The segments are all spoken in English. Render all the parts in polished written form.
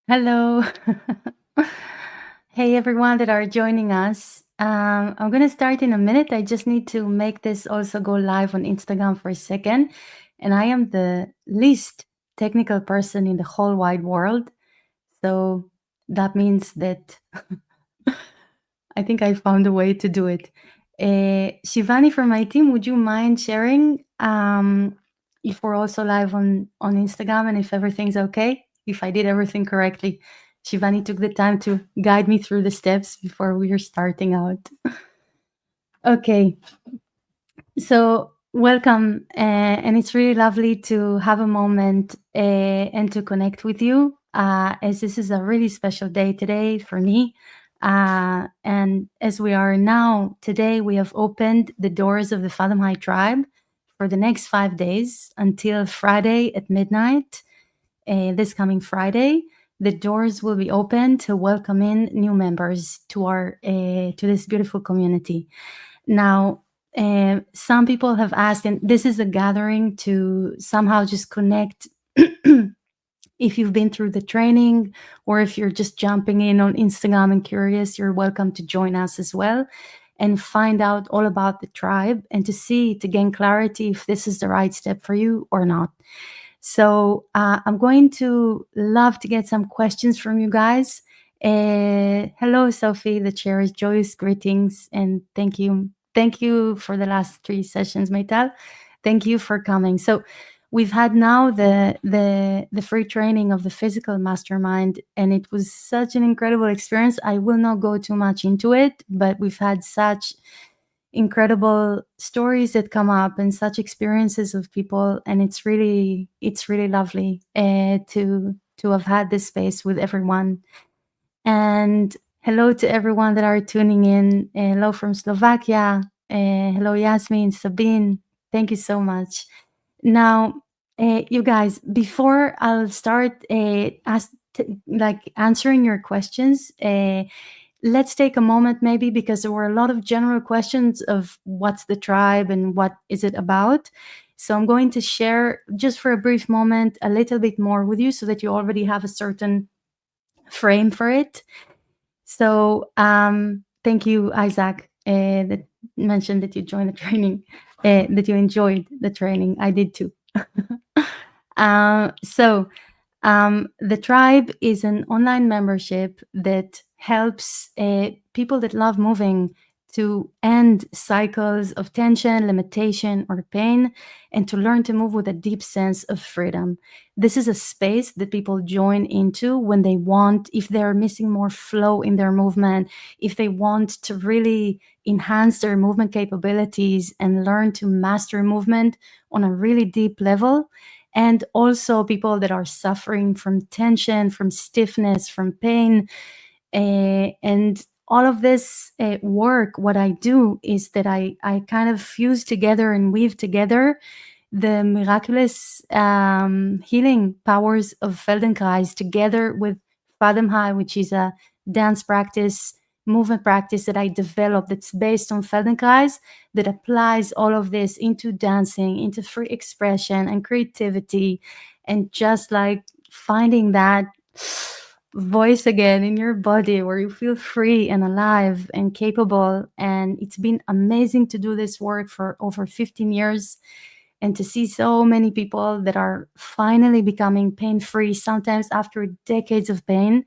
Hello. Hey, everyone that are joining us. I'm going to start in a minute. I just need to make this also go live on Instagram for a second. And I am the least technical person in the whole wide world. So that means that I think I found a way to do it. Shivani from my team, would you mind sharing if we're also live on Instagram and if everything's okay? If I did everything correctly. Shivani took the time to guide me through the steps before we were starting out. Okay, so welcome, and it's really lovely to have a moment and to connect with you, as this is a really special day today for me. And as we are now, today we have opened the doors of the Fathom High Tribe for the next 5 days until Friday at midnight. This coming Friday, the doors will be open to welcome in new members to our to this beautiful community. Now, some people have asked, and this is a gathering to somehow just connect. If you've been through the training or if you're just jumping in on Instagram and curious, you're welcome to join us as well and find out all about the tribe and to gain clarity if this is the right step for you or not. So I'm going to love to get some questions from you guys. Hello, Sophie. The chair is joyous greetings and thank you. Thank you for the last 3 sessions, Meital. Thank you for coming. So we've had now the free training of the physical mastermind, and it was such an incredible experience. I will not go too much into it, but we've had such incredible stories that come up and such experiences of people, and it's really lovely to have had this space with everyone. And hello to everyone that are tuning in. Hello from Slovakia. Hello, Yasmin, Sabine. Thank you so much. Now, you guys, before I'll start answering your questions, let's take a moment maybe, because there were a lot of general questions of what's the tribe and what is it about. So I'm going to share just for a brief moment a little bit more with you so that you already have a certain frame for it. So thank you, Isaac, that mentioned that you joined the training, that you enjoyed the training. I did too. The tribe is an online membership that helps people that love moving to end cycles of tension, limitation, or pain, and to learn to move with a deep sense of freedom. This is a space that people join into when they want, if they're missing more flow in their movement, if they want to really enhance their movement capabilities and learn to master movement on a really deep level. And also people that are suffering from tension, from stiffness, from pain. And all of this work, what I do is that I kind of fuse together and weave together the miraculous healing powers of Feldenkrais together with Fathom High, which is a dance practice, movement practice that I developed that's based on Feldenkrais, that applies all of this into dancing, into free expression and creativity, and just like finding that voice again in your body where you feel free and alive and capable. And it's been amazing to do this work for over 15 years and to see so many people that are finally becoming pain-free, sometimes after decades of pain.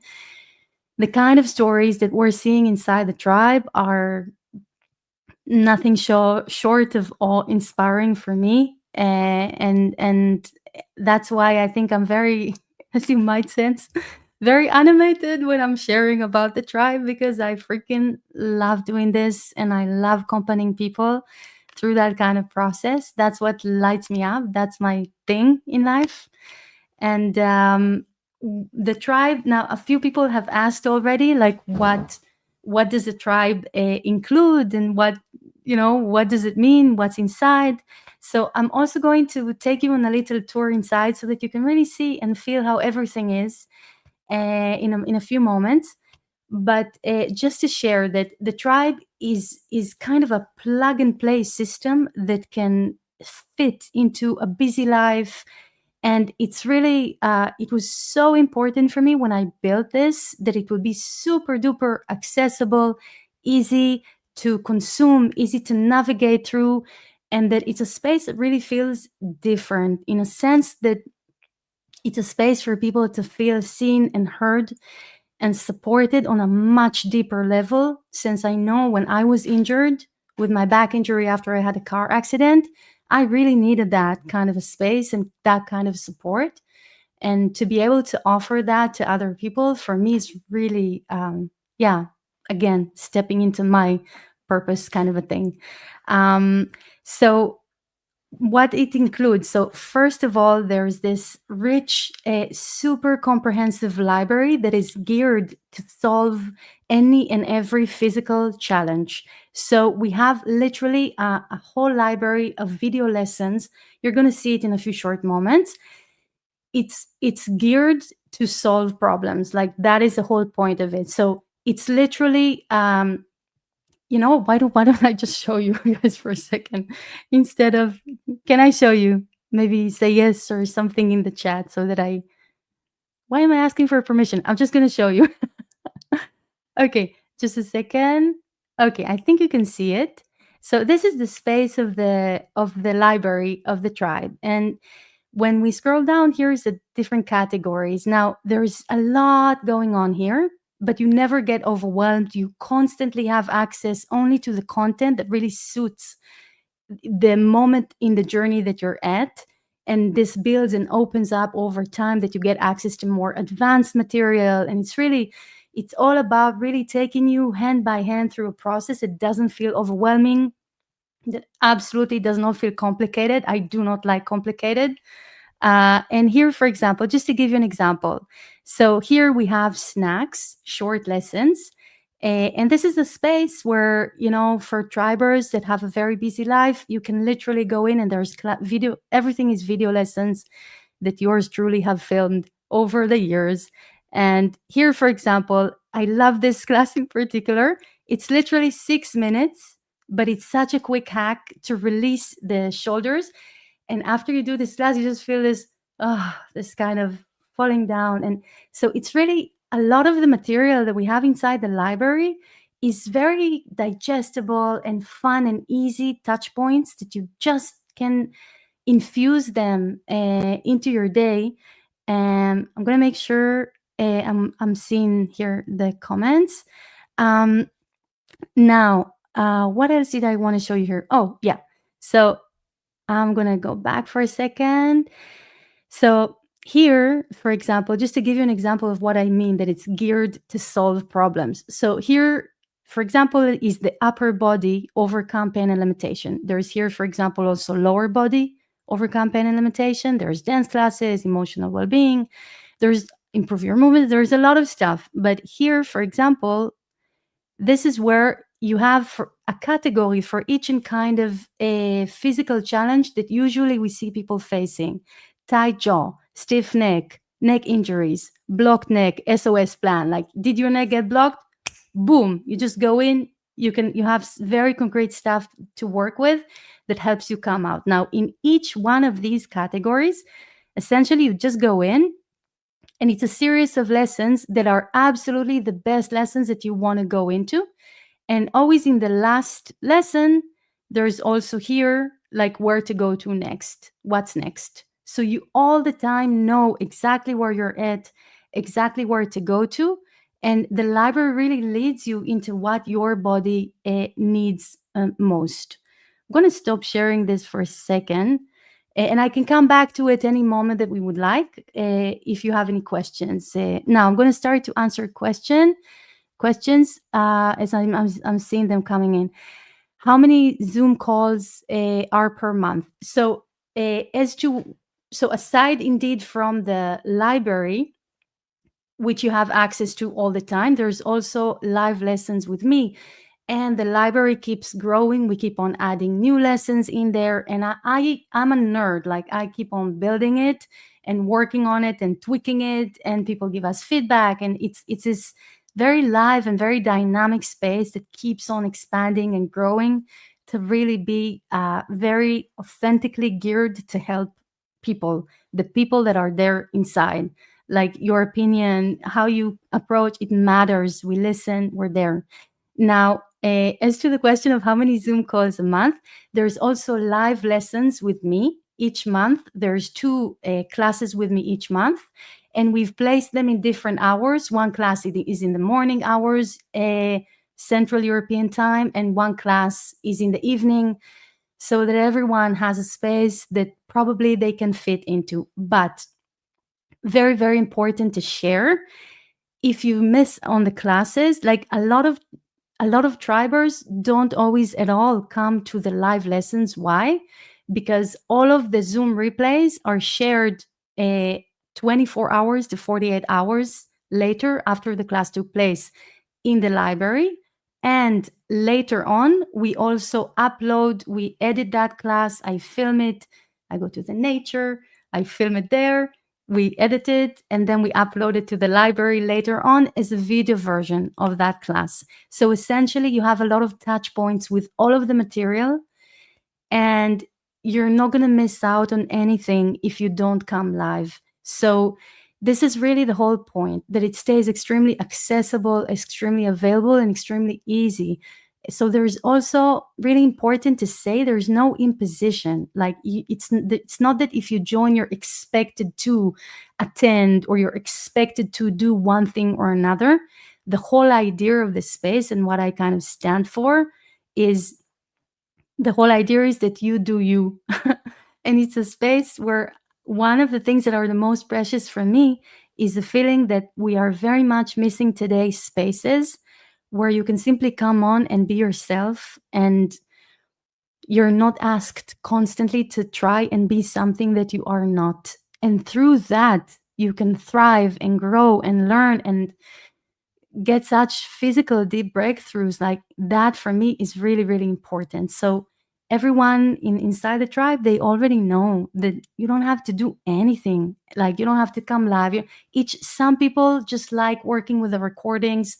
The kind of stories that we're seeing inside the tribe are nothing short of awe-inspiring for me. And that's why I think I'm very, as you might sense, very animated when I'm sharing about the tribe, because I freaking love doing this and I love accompanying people through that kind of process. That's what lights me up. That's my thing in life. And the tribe, now a few people have asked already, like what does the tribe include, and what does it mean, what's inside. So I'm also going to take you on a little tour inside so that you can really see and feel how everything is in a few moments. But just to share that the tribe is kind of a plug and play system that can fit into a busy life, And it's really, it was so important for me when I built this that it would be super duper accessible, easy to consume, easy to navigate through, and that it's a space that really feels different in a sense that it's a space for people to feel seen and heard and supported on a much deeper level. Since I know when I was injured with my back injury after I had a car accident, I really needed that kind of a space and that kind of support. And to be able to offer that to other people for me is really, yeah, again, stepping into my purpose kind of a thing. So what it includes. So, first of all, there's this rich, super comprehensive library that is geared to solve any and every physical challenge. So, we have literally a whole library of video lessons. You're going to see it in a few short moments. It's geared to solve problems. Like that is the whole point of it. So, it's literally why don't I just show you guys for a second instead of can I show you? Maybe say yes or something in the chat so that I why am I asking for permission? I'm just gonna show you. Okay, just a second. Okay, I think you can see it. So this is the space of the library of the tribe. And when we scroll down, here's the different categories. Now, there's a lot going on here, but you never get overwhelmed. You constantly have access only to the content that really suits the moment in the journey that you're at. And this builds and opens up over time that you get access to more advanced material. And it's all about really taking you hand by hand through a process. It doesn't feel overwhelming. That absolutely does not feel complicated. I do not like complicated. And here, for example, just to give you an example, so here we have snacks, short lessons. And this is a space where, for tribers that have a very busy life, you can literally go in and there's video, everything is video lessons that yours truly have filmed over the years. And here, for example, I love this class in particular. It's literally 6 minutes, but it's such a quick hack to release the shoulders. And after you do this class, you just feel this kind of falling down. And so it's really a lot of the material that we have inside the library is very digestible and fun and easy touch points that you just can infuse them into your day. And I'm gonna make sure I'm seeing here the comments. Now, what else did I want to show you here? Oh, yeah. So I'm going to go back for a second. So here, for example, just to give you an example of what I mean, that it's geared to solve problems. So here, for example, is the upper body overcome pain and limitation. There's here, for example, also lower body overcome pain and limitation. There's dance classes, emotional well-being. There's improve your movement. There's a lot of stuff. But here, for example, this is where you have a category for each and kind of a physical challenge that usually we see people facing. Tight jaw, stiff neck, neck injuries, blocked neck, SOS plan. Like, did your neck get blocked? Boom, you just go in, you have very concrete stuff to work with that helps you come out. Now, in each one of these categories, essentially you just go in and it's a series of lessons that are absolutely the best lessons that you want to go into. And always in the last lesson, there's also here like where to go to next, what's next. So you all the time know exactly where you're at, exactly where to go to. And the library really leads you into what your body needs most. I'm going to stop sharing this for a second. And I can come back to it any moment that we would like if you have any questions. Now I'm going to start to answer questions as I'm seeing them coming in. How many Zoom calls are per month? So aside indeed from the library, which you have access to all the time, there's also live lessons with me. And the library keeps growing. We keep on adding new lessons in there. And I'm a nerd. Like I keep on building it and working on it and tweaking it. And people give us feedback. And it's this very live and very dynamic space that keeps on expanding and growing to really be very authentically geared to help people, the people that are there inside. Like your opinion, how you approach it matters. We listen, we're there. Now, as to the question of how many Zoom calls a month, there's also live lessons with me each month. There's two classes with me each month, and we've placed them in different hours. One class is in the morning hours, Central European time, and one class is in the evening, so that everyone has a space that probably they can fit into. But very, very important to share, if you miss on the classes, like a lot of tribers don't always at all come to the live lessons. Why? Because all of the Zoom replays are shared 24 hours to 48 hours later after the class took place in the library. And later on, we also upload, we edit that class, I film it, I go to the nature, I film it there, we edit it, and then we upload it to the library later on as a video version of that class. So essentially, you have a lot of touch points with all of the material, and you're not going to miss out on anything if you don't come live. So this is really the whole point, that it stays extremely accessible, extremely available, and extremely easy. So there's also really important to say there's no imposition. Like it's not that if you join, you're expected to attend or you're expected to do one thing or another. The whole idea of the space and what I kind of stand for is, the whole idea is that you do you. And it's a space where one of the things that are the most precious for me is the feeling that we are very much missing today's spaces where you can simply come on and be yourself, and you're not asked constantly to try and be something that you are not. And through that, you can thrive and grow and learn and get such physical deep breakthroughs. Like that for me is really, really important. So everyone inside the tribe, they already know that you don't have to do anything. Like you don't have to come live. Some people just like working with the recordings.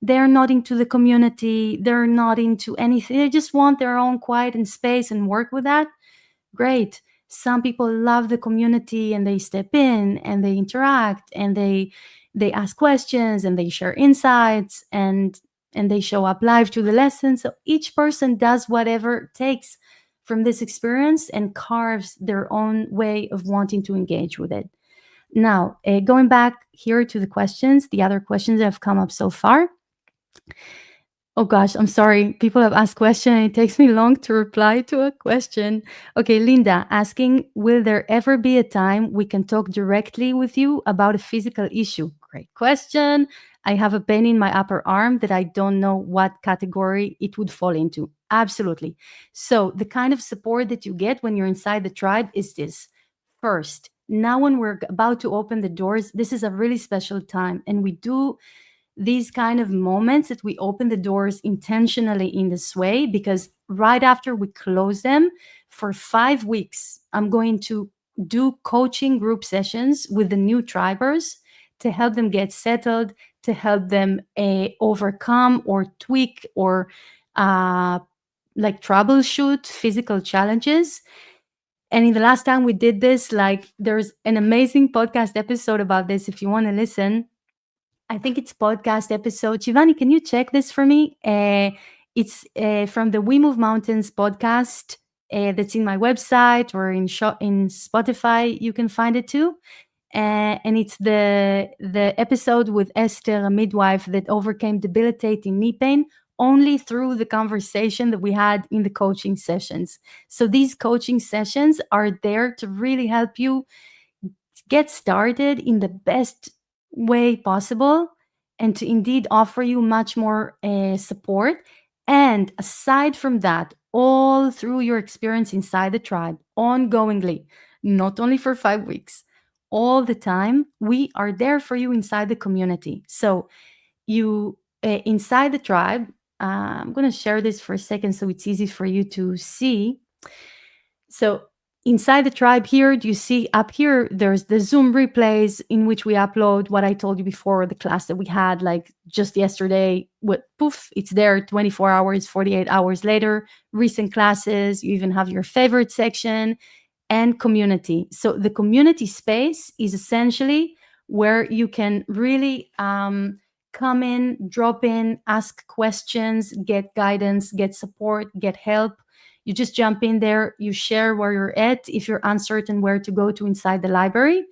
They're not into the community, they're not into anything, they just want their own quiet and space and work with that. Great. Some people love the community and they step in and they interact and they ask questions and they share insights and they show up live to the lesson. So each person does whatever it takes from this experience and carves their own way of wanting to engage with it. Now, going back here to the questions, the other questions that have come up so far. Oh gosh, I'm sorry. People have asked questions and it takes me long to reply to a question. Okay, Linda asking, will there ever be a time we can talk directly with you about a physical issue? Great question. I have a pain in my upper arm that I don't know what category it would fall into. Absolutely. So the kind of support that you get when you're inside the tribe is this. First, now when we're about to open the doors, this is a really special time, and we do these kind of moments that we open the doors intentionally in this way, because right after we close them for 5 weeks, I'm going to do coaching group sessions with the new tribers to help them get settled, to help them overcome or tweak or like troubleshoot physical challenges. And in the last time we did this, like there's an amazing podcast episode about this if you want to listen. I think it's podcast episode. Shivani, can you check this for me? It's from the We Move Mountains podcast that's in my website or in Spotify. You can find it too. And it's the episode with Esther, a midwife that overcame debilitating knee pain only through the conversation that we had in the coaching sessions. So these coaching sessions are there to really help you get started in the best way possible and to indeed offer you much more support. And aside from that, all through your experience inside the tribe, ongoingly, not only for 5 weeks, all the time, we are there for you inside the community. So you inside the tribe, I'm going to share this for a second so it's easy for you to see. So inside the tribe here, do you see up here, there's the Zoom replays in which we upload what I told you before, the class that we had like just yesterday. Poof, it's there 24 hours, 48 hours later, recent classes. You even have your favorite section. and community. So the community space is essentially where you can really come in, drop in, ask questions, get guidance, get support, get help. You just jump in there, you share where you're at if you're uncertain where to go to inside the library.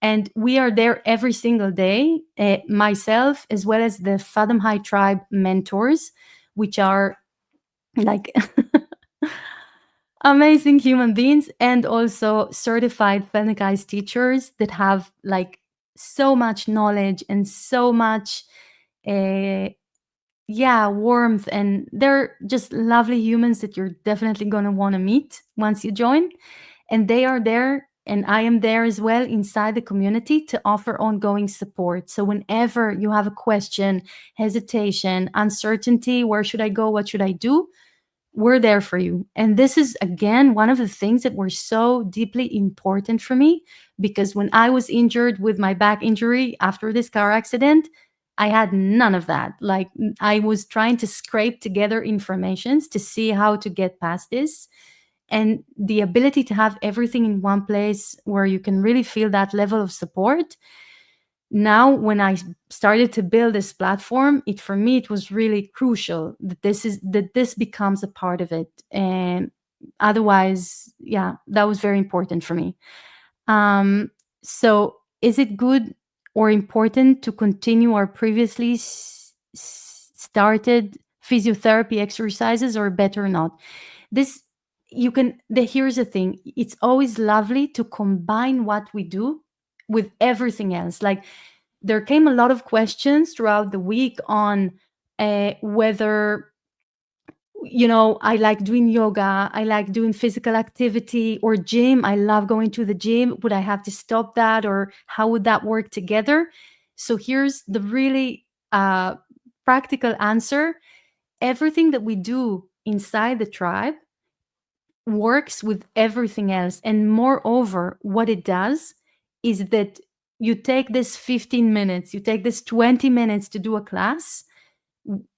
And we are there every single day, myself, as well as the Fathom High Tribe mentors, which are like amazing human beings and also certified Feldenkrais teachers that have like so much knowledge and so much uh, warmth, and they're just lovely humans that you're definitely going to want to meet once you join. And they are there, and I am there as well inside the community to offer ongoing support. So whenever you have a question, hesitation, uncertainty, where should I go, what should I do, we're there for you. And this is, again, one of the things that were so deeply important for me, because when I was injured with my back injury after this car accident, I had none of that. Like, I was trying to scrape together informations to see how to get past this. And the ability to have everything in one place where you can really feel that level of support. Now, when I started to build this platform, for me it was really crucial that this becomes a part of it. And otherwise, yeah, that was very important for me. So is it good or important to continue our previously started physiotherapy exercises, or better not? This here's the thing, it's always lovely to combine what we do with everything else. Like, there came a lot of questions throughout the week on whether, I like doing yoga, I like doing physical activity, or gym. I love going to the gym. Would I have to stop that, or how would that work together? So here's the really practical answer. Everything that we do inside the tribe works with everything else. And moreover, what it does is that you take this 15 minutes, you take this 20 minutes to do a class,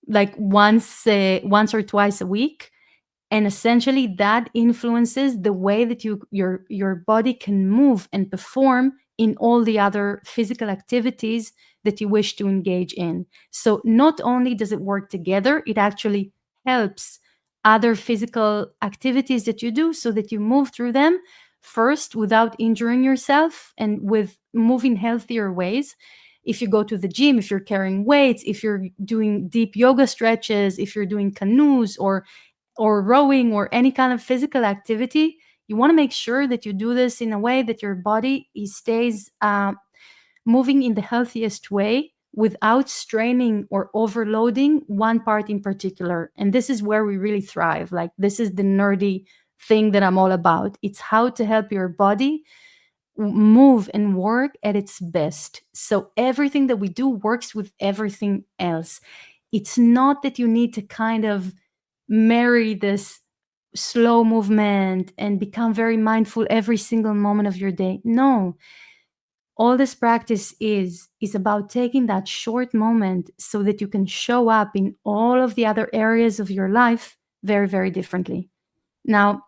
like once or twice a week, and essentially that influences the way that your body can move and perform in all the other physical activities that you wish to engage in. So not only does it work together, it actually helps other physical activities that you do, so that you move through them first without injuring yourself and with moving healthier ways. If you go to the gym, if you're carrying weights, if you're doing deep yoga stretches, if you're doing canoes or rowing or any kind of physical activity, you want to make sure that you do this in a way that your body stays moving in the healthiest way without straining or overloading one part in particular. And this is where we really thrive. Like, this is the nerdy thing that I'm all about. It's how to help your body move and work at its best. So everything that we do works with everything else. It's not that you need to kind of marry this slow movement and become very mindful every single moment of your day. No, all this practice is about taking that short moment so that you can show up in all of the other areas of your life very, very differently. Now,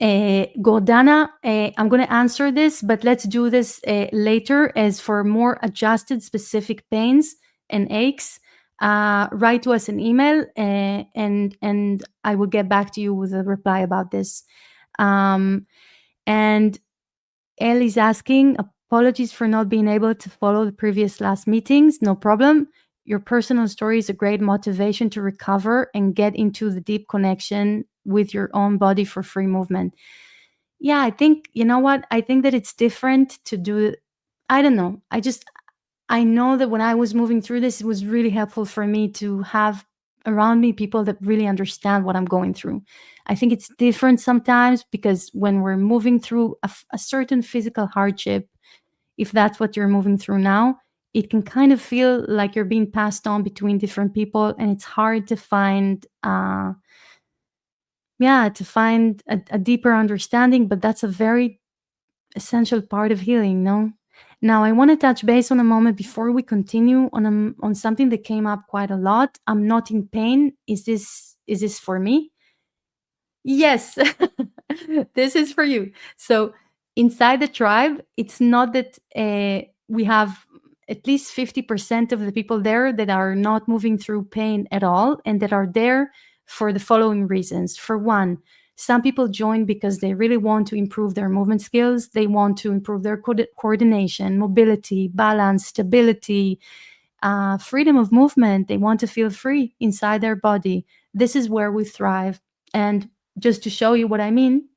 Gordana, I'm going to answer this, but let's do this later. As for more adjusted specific pains and aches, write to us an email, and I will get back to you with a reply about this. And Elle is asking, apologies for not being able to follow the previous last meetings. No problem. Your personal story is a great motivation to recover and get into the deep connection with your own body for free movement. Yeah, I think, you know what? I think that it's different to do, I don't know. I know that when I was moving through this, it was really helpful for me to have around me people that really understand what I'm going through. I think it's different sometimes because when we're moving through a certain physical hardship, if that's what you're moving through now, it can kind of feel like you're being passed on between different people, and it's hard to find a deeper understanding. But that's a very essential part of healing, no? Now, I want to touch base on a moment before we continue on something that came up quite a lot. I'm not in pain. Is this for me? Yes, this is for you. So, inside the tribe, it's not that we have at least 50% of the people there that are not moving through pain at all and that are there for the following reasons. For one, some people join because they really want to improve their movement skills. They want to improve their coordination, mobility, balance, stability, freedom of movement. They want to feel free inside their body. This is where we thrive. And just to show you what I mean,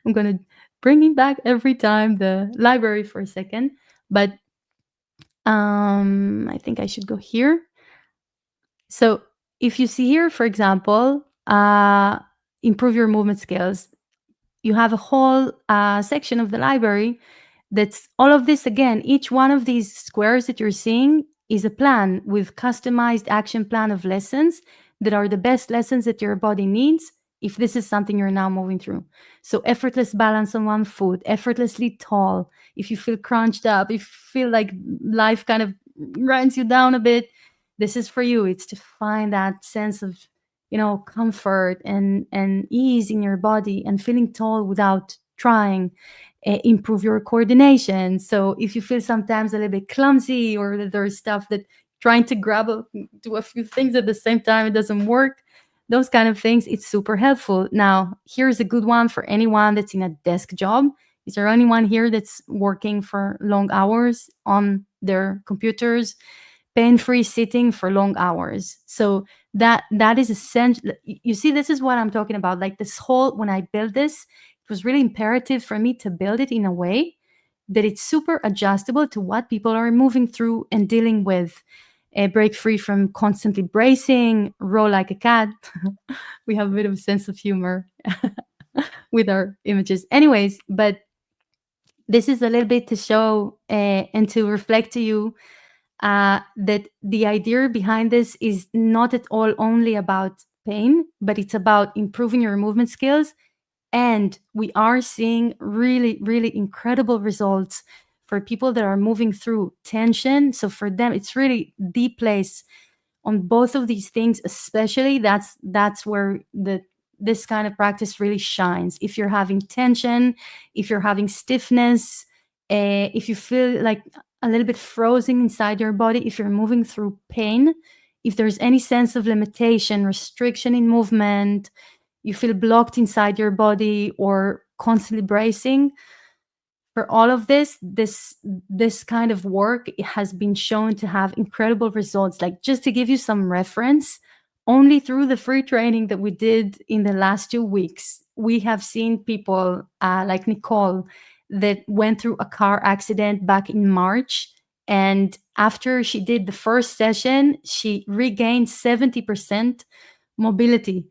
I'm going to bring it back every time the library for a second. But I think I should go here. So if you see here, for example, improve your movement skills, you have a whole section of the library that's all of this again. Each one of these squares that you're seeing is a plan with customized action plan of lessons that are the best lessons that your body needs if this is something you're now moving through. So effortless balance on one foot, effortlessly tall. If you feel crunched up, if you feel like life kind of runs you down a bit, this is for you. It's to find that sense of comfort and ease in your body and feeling tall without trying. Improve your coordination. So if you feel sometimes a little bit clumsy or that there's stuff that trying to do a few things at the same time, it doesn't work, those kind of things, it's super helpful. Now, here's a good one for anyone that's in a desk job. Is there anyone here that's working for long hours on their computers? Pain-free sitting for long hours. So that is essential. You see, this is what I'm talking about. Like this whole, when I built this, it was really imperative for me to build it in a way that it's super adjustable to what people are moving through and dealing with. Break free from constantly bracing, roll like a cat. We have a bit of a sense of humor with our images. Anyways, but this is a little bit to show and to reflect to you that the idea behind this is not at all only about pain, but it's about improving your movement skills. And we are seeing really, really incredible results for people that are moving through tension. So for them, it's really the place on both of these things, especially that's where the this kind of practice really shines. If you're having tension, if you're having stiffness, if you feel like a little bit frozen inside your body, if you're moving through pain, if there's any sense of limitation, restriction in movement, you feel blocked inside your body or constantly bracing, for all of this kind of work has been shown to have incredible results. Like, just to give you some reference, only through the free training that we did in the last 2 weeks, we have seen people like Nicole that went through a car accident back in March, and after she did the first session, she regained 70% mobility.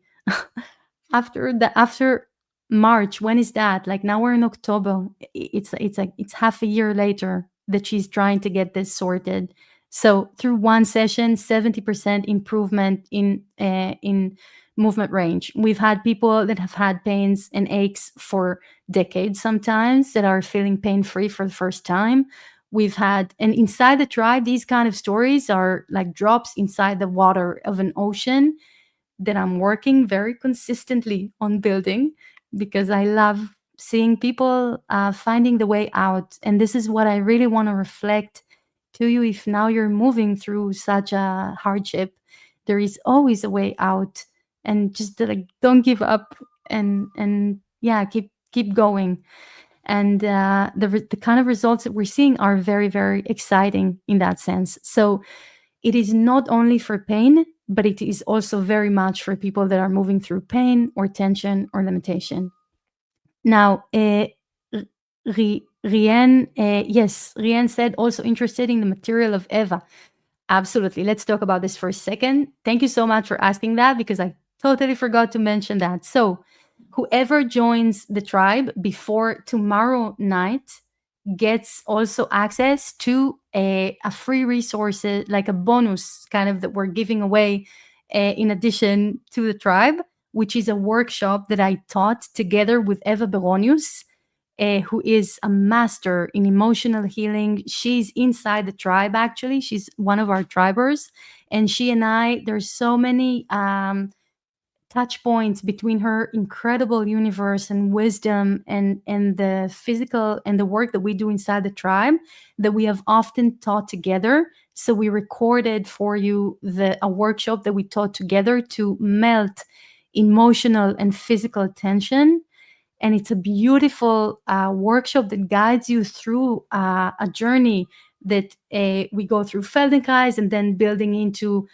After March, when is that? Like, now we're in October. It's half a year later that she's trying to get this sorted. So through one session, 70% improvement in movement range. We've had people that have had pains and aches for decades sometimes that are feeling pain free for the first time. We've had, and inside the tribe, these kind of stories are like drops inside the water of an ocean that I'm working very consistently on building, because I love seeing people finding the way out. And this is what I really want to reflect to you. If now you're moving through such a hardship, there is always a way out, and just like don't give up, and yeah, keep going. And the kind of results that we're seeing are very, very exciting in that sense. So it is not only for pain, but it is also very much for people that are moving through pain or tension or limitation. Now, Rien, yes, Rien said also interested in the material of Eva. Absolutely. Let's talk about this for a second. Thank you so much for asking that, because I totally forgot to mention that. So, whoever joins the tribe before tomorrow night gets also access to a free resource, like a bonus kind of that we're giving away in addition to the tribe, which is a workshop that I taught together with Eva Beronius, who is a master in emotional healing. She's inside the tribe, actually. She's one of our tribers. And she and I, there's so many touch points between her incredible universe and wisdom and the physical and the work that we do inside the tribe that we have often taught together. So we recorded for you a workshop that we taught together to melt emotional and physical tension. And it's a beautiful workshop that guides you through a journey that we go through Feldenkrais and then building into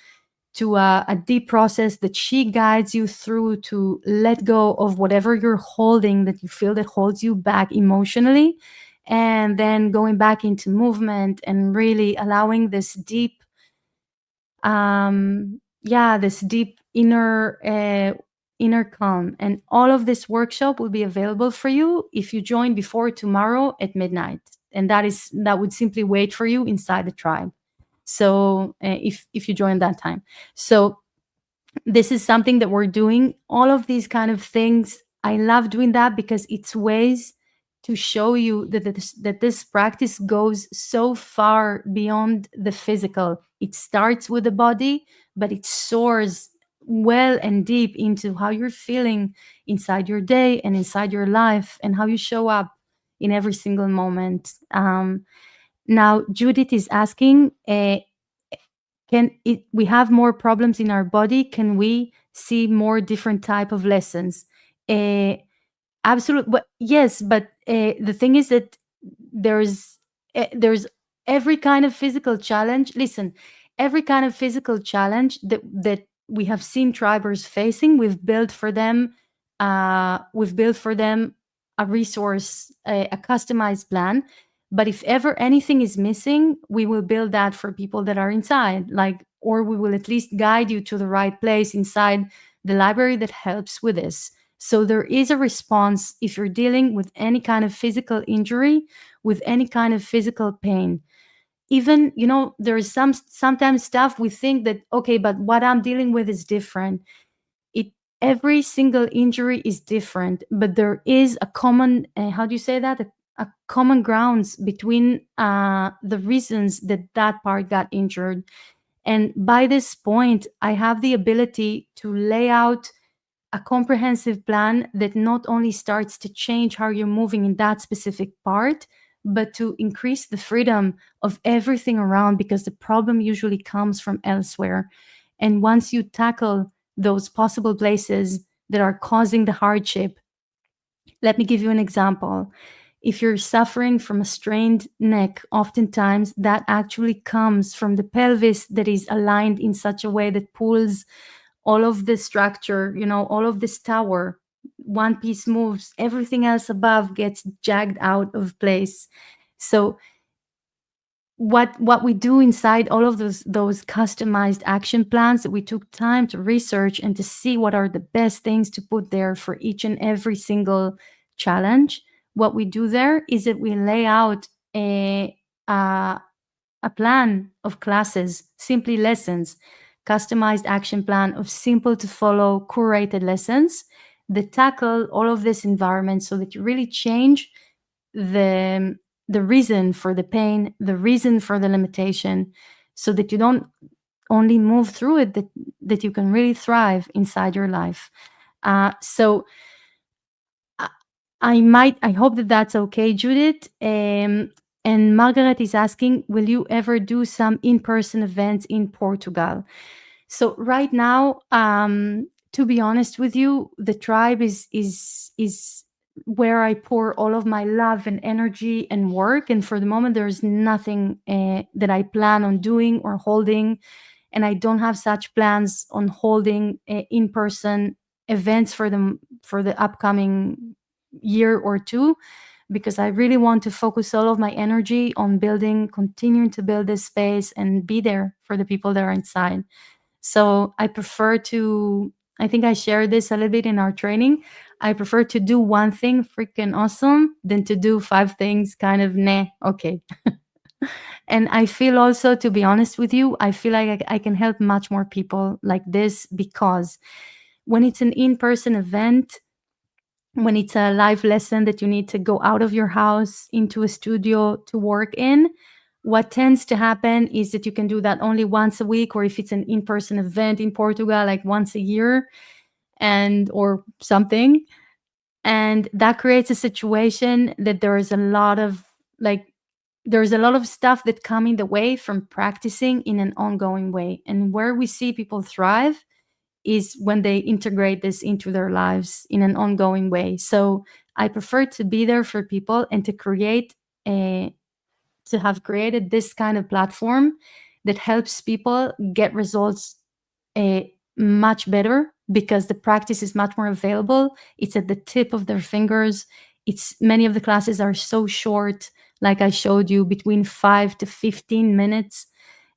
a deep process that she guides you through to let go of whatever you're holding that you feel that holds you back emotionally, and then going back into movement and really allowing this deep this deep inner calm. And all of this workshop will be available for you if you join before tomorrow at midnight, and that would simply wait for you inside the tribe. So if you join that time. So this is something that we're doing, all of these kind of things. I love doing that because it's ways to show you that this practice goes so far beyond the physical. It starts with the body, but it soars well and deep into how you're feeling inside your day and inside your life and how you show up in every single moment. Now Judith is asking, we have more problems in our body? Can we see more different type of lessons? Uh, Absolutely, but yes, but the thing is that there's every kind of physical challenge. Listen, every kind of physical challenge that we have seen tribers facing, we've built for them. We've built for them a resource, a customized plan. But if ever anything is missing, we will build that for people that are inside, like, or we will at least guide you to the right place inside the library that helps with this. So there is a response if you're dealing with any kind of physical injury, with any kind of physical pain. Even, there is sometimes stuff we think that, okay, but what I'm dealing with is different. It Every single injury is different, but there is a common, how do you say that? A common grounds between the reasons that part got injured. And by this point, I have the ability to lay out a comprehensive plan that not only starts to change how you're moving in that specific part, but to increase the freedom of everything around, because the problem usually comes from elsewhere. And once you tackle those possible places that are causing the hardship, let me give you an example. If you're suffering from a strained neck, oftentimes that actually comes from the pelvis that is aligned in such a way that pulls all of the structure, all of this tower. One piece moves, everything else above gets jagged out of place. So what we do inside all of those customized action plans that we took time to research and to see what are the best things to put there for each and every single challenge, what we do there is that we lay out a plan of classes, simply lessons, customized action plan of simple to follow, curated lessons that tackle all of this environment so that you really change the reason for the pain, the reason for the limitation, so that you don't only move through it, that you can really thrive inside your life. So I hope that that's okay, Judith. And Margaret is asking, will you ever do some in-person events in Portugal? So right now, to be honest with you, the tribe is where I pour all of my love and energy and work. And for the moment, there's nothing that I plan on doing or holding. And I don't have such plans on holding in-person events for the upcoming year or two, because I really want to focus all of my energy on continuing to build this space and be there for the people that are inside. So I think I shared this a little bit in our training. I prefer to do one thing freaking awesome than to do five things kind of okay. And I feel also, to be honest with you, I feel like I can help much more people like this, because when it's an in-person event, when it's a live lesson that you need to go out of your house into a studio to work in, what tends to happen is that you can do that only once a week, or if it's an in-person event in Portugal, like once a year. and or something, and that creates a situation that there is a lot of like there's a lot of stuff that come in the way from practicing in an ongoing way. And where we see people thrive is when they integrate this into their lives in an ongoing way. So I prefer to be there for people and to have created this kind of platform that helps people get results much better, because the practice is much more available. It's at the tip of their fingers. It's many of the classes are so short, like I showed you, between 5 to 15 minutes.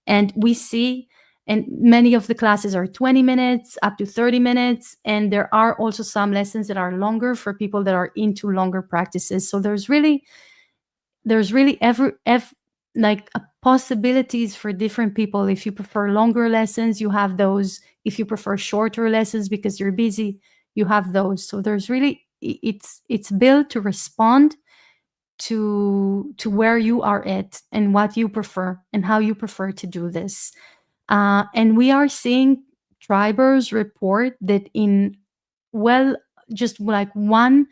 And we see, and many of the classes are 20 minutes up to 30 minutes. And there are also some lessons that are longer for people that are into longer practices. So there's really like possibilities for different people. If you prefer longer lessons, you have those. If you prefer shorter lessons because you're busy, you have those. So there's really, it's built to respond to where you are at and what you prefer and how you prefer to do this. And we are seeing tribers report that in, well, just like one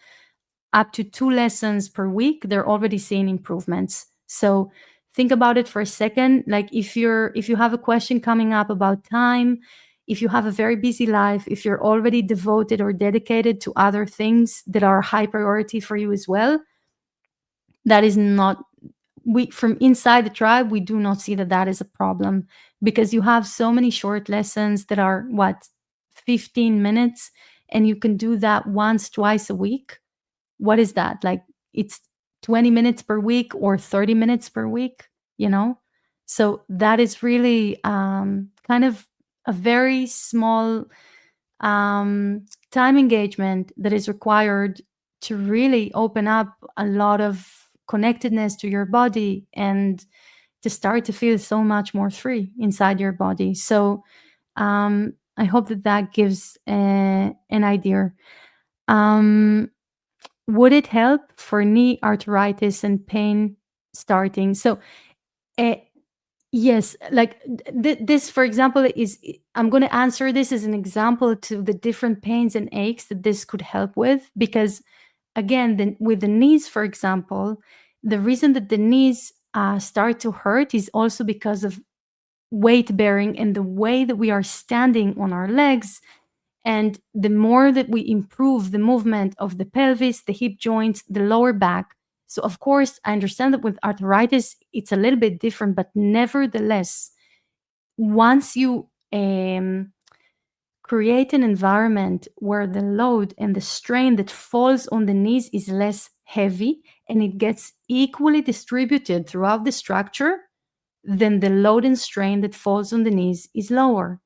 up to 2 lessons per week, they're already seeing improvements. So think about it for a second. Like if you have a question coming up about time, if you have a very busy life, if you're already devoted or dedicated to other things that are high priority for you as well, that is not, we from inside the tribe, we do not see that that is a problem, because you have so many short lessons that are what, 15 minutes, and you can do that once, twice a week. What is that? Like, it's 20 minutes per week or 30 minutes per week, you know? So that is really kind of a very small time engagement that is required to really open up a lot of connectedness to your body and to start to feel so much more free inside your body. So I hope that that gives an idea. Um, would it help for knee arthritis and pain starting? So, uh, yes, like this, for example, is, I'm going to answer this as an example to the different pains and aches that this could help with. Because, again, with the knees, for example, the reason that the knees start to hurt is also because of weight bearing and the way that we are standing on our legs. And the more that we improve the movement of the pelvis, the hip joints, the lower back. So, of course, I understand that with arthritis, it's a little bit different, but nevertheless, once you create an environment where the load and the strain that falls on the knees is less heavy and it gets equally distributed throughout the structure, then the load and strain that falls on the knees is lower,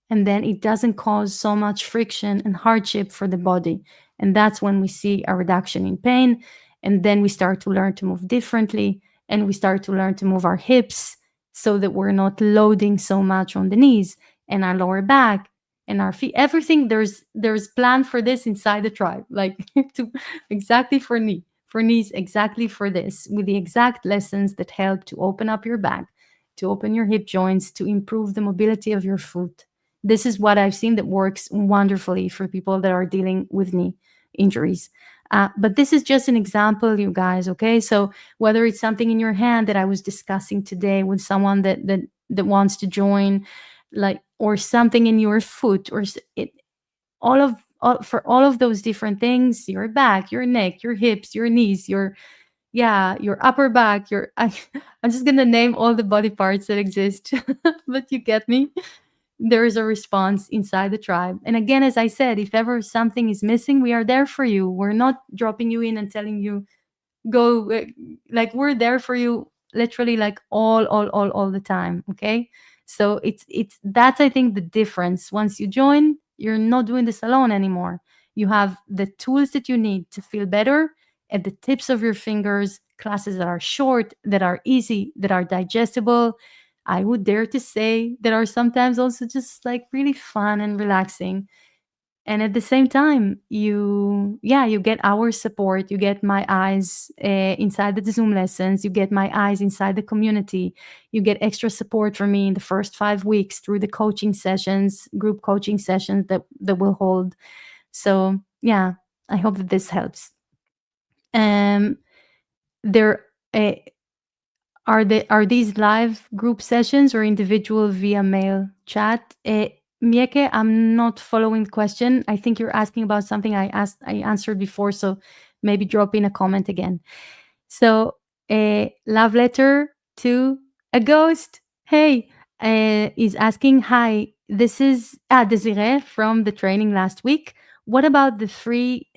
and then it doesn't cause so much friction and hardship for the body. And that's when we see a reduction in pain. And then we start to learn to move differently, and we start to learn to move our hips so that we're not loading so much on the knees and our lower back and our feet. Everything, there's plan for this inside the tribe, like to exactly for knees, exactly for this, with the exact lessons that help to open up your back, to open your hip joints, to improve the mobility of your foot. This is what I've seen that works wonderfully for people that are dealing with knee injuries. But this is just an example, you guys, okay? So whether it's something in your hand that I was discussing today with someone that wants to join, like, or something in your foot, or for all of those different things, your back, your neck, your hips, your knees, your upper back, I'm just gonna name all the body parts that exist, but you get me. There is a response inside the tribe. And again, as I said, if ever something is missing, we are there for you. We're not dropping you in and telling you go, like, we're there for you literally, like, all the time. Okay, so it's that's, I think, the difference. Once you join, you're not doing this alone anymore. You have the tools that you need to feel better at the tips of your fingers. Classes that are short, that are easy, that are digestible. I would dare to say that are sometimes also just like really fun and relaxing. And at the same time, you get our support. You get my eyes inside the Zoom lessons. You get my eyes inside the community. You get extra support from me in the first 5 weeks through the coaching sessions, group coaching sessions that we'll hold. So yeah, I hope that this helps. Um, there uh, are these live group sessions or individual via mail chat? Mieke, I'm not following the question. I think you're asking about something I answered before, so maybe drop in a comment again. So, a love letter to a ghost. Hey, is asking, hi, this is Desiree from the training last week. What about the free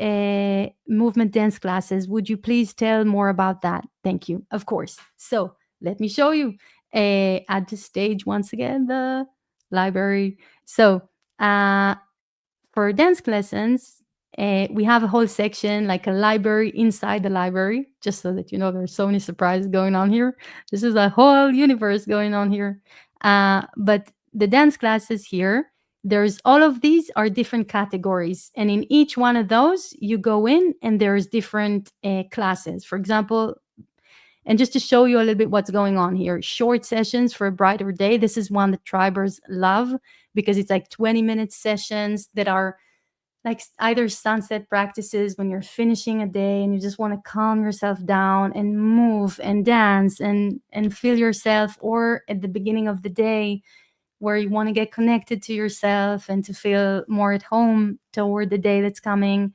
movement dance classes? Would you please tell more about that? Thank you. Of course. So, let me show you at the stage once again the library. So, uh, for dance lessons, we have a whole section like a library inside the library, just so that you know there's so many surprises going on here. This is a whole universe going on here. But the dance classes here, there's all of these are different categories. And in each one of those, you go in and there's different classes. For example, and just to show you a little bit what's going on here, short sessions for a brighter day. This is one that tribers love because it's like 20-minute sessions that are like either sunset practices when you're finishing a day and you just want to calm yourself down and move and dance and feel yourself, or at the beginning of the day where you want to get connected to yourself and to feel more at home toward the day that's coming.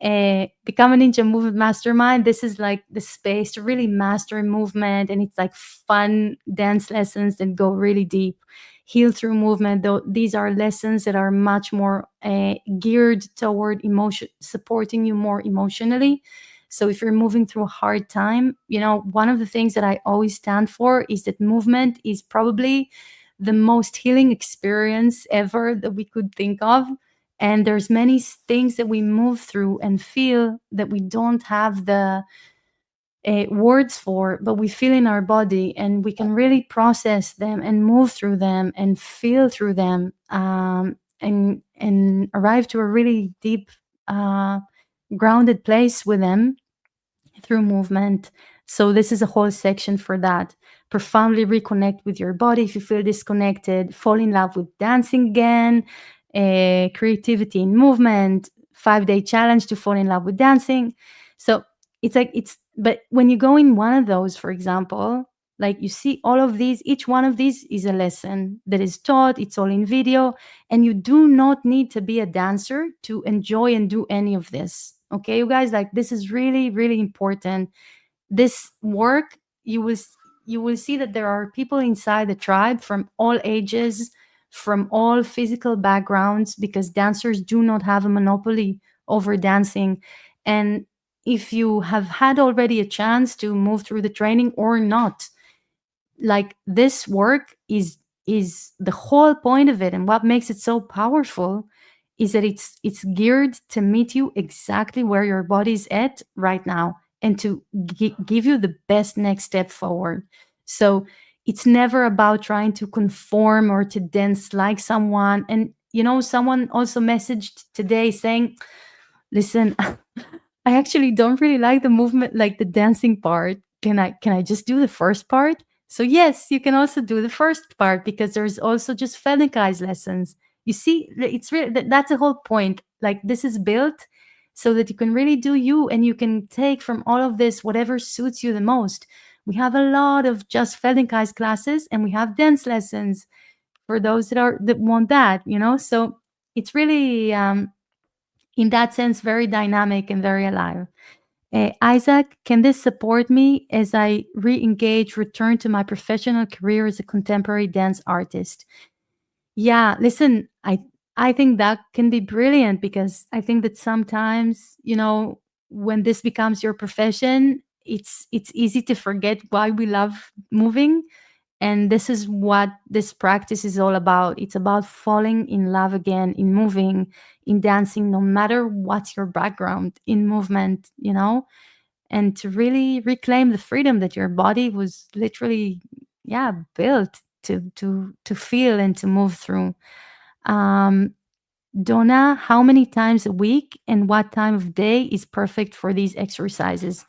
Become a ninja movement mastermind, this is like the space to really master movement, and it's like fun dance lessons that go really deep. Heal through movement, though these are lessons that are much more geared toward emotion, supporting you more emotionally. So if you're moving through a hard time, you know, one of the things that I always stand for is that movement is probably the most healing experience ever that we could think of. And there's many things that we move through and feel that we don't have the words for, but we feel in our body, and we can really process them and move through them and feel through them, and arrive to a really deep grounded place with them through movement. So this is a whole section for that. Profoundly reconnect with your body if you feel disconnected. Fall in love with dancing again. Creativity in movement. 5-day challenge to fall in love with dancing. So it's like it's. But when you go in one of those, for example, like you see all of these, each one of these is a lesson that is taught. It's all in video, and you do not need to be a dancer to enjoy and do any of this. Okay, you guys, like this is really, really important. This work, you will see that there are people inside the tribe from all ages, from all physical backgrounds, because dancers do not have a monopoly over dancing. And if you have had already a chance to move through the training or not, like this work is the whole point of it, and what makes it so powerful is that it's geared to meet you exactly where your body's at right now, and to give you the best next step forward. So it's never about trying to conform or to dance like someone. And you know, someone also messaged today saying, listen, I actually don't really like the movement, like the dancing part. Can I just do the first part? So yes, you can also do the first part, because there's also just Feldenkrais lessons. You see, it's really that's the whole point. Like this is built so that you can really do you, and you can take from all of this whatever suits you the most. We have a lot of just Feldenkrais classes, and we have dance lessons for those that want that, you know. So it's really in that sense very dynamic and very alive. Isaac, can this support me as I re engage, return to my professional career as a contemporary dance artist? Yeah, listen, I think that can be brilliant, because I think that sometimes, you know, when this becomes your profession, it's easy to forget why we love moving. And this is what this practice is all about. It's about falling in love again, in moving, in dancing, no matter what's your background in movement, you know, and to really reclaim the freedom that your body was literally, yeah, built to feel and to move through. um Donna, how many times a week and what time of day is perfect for these exercises?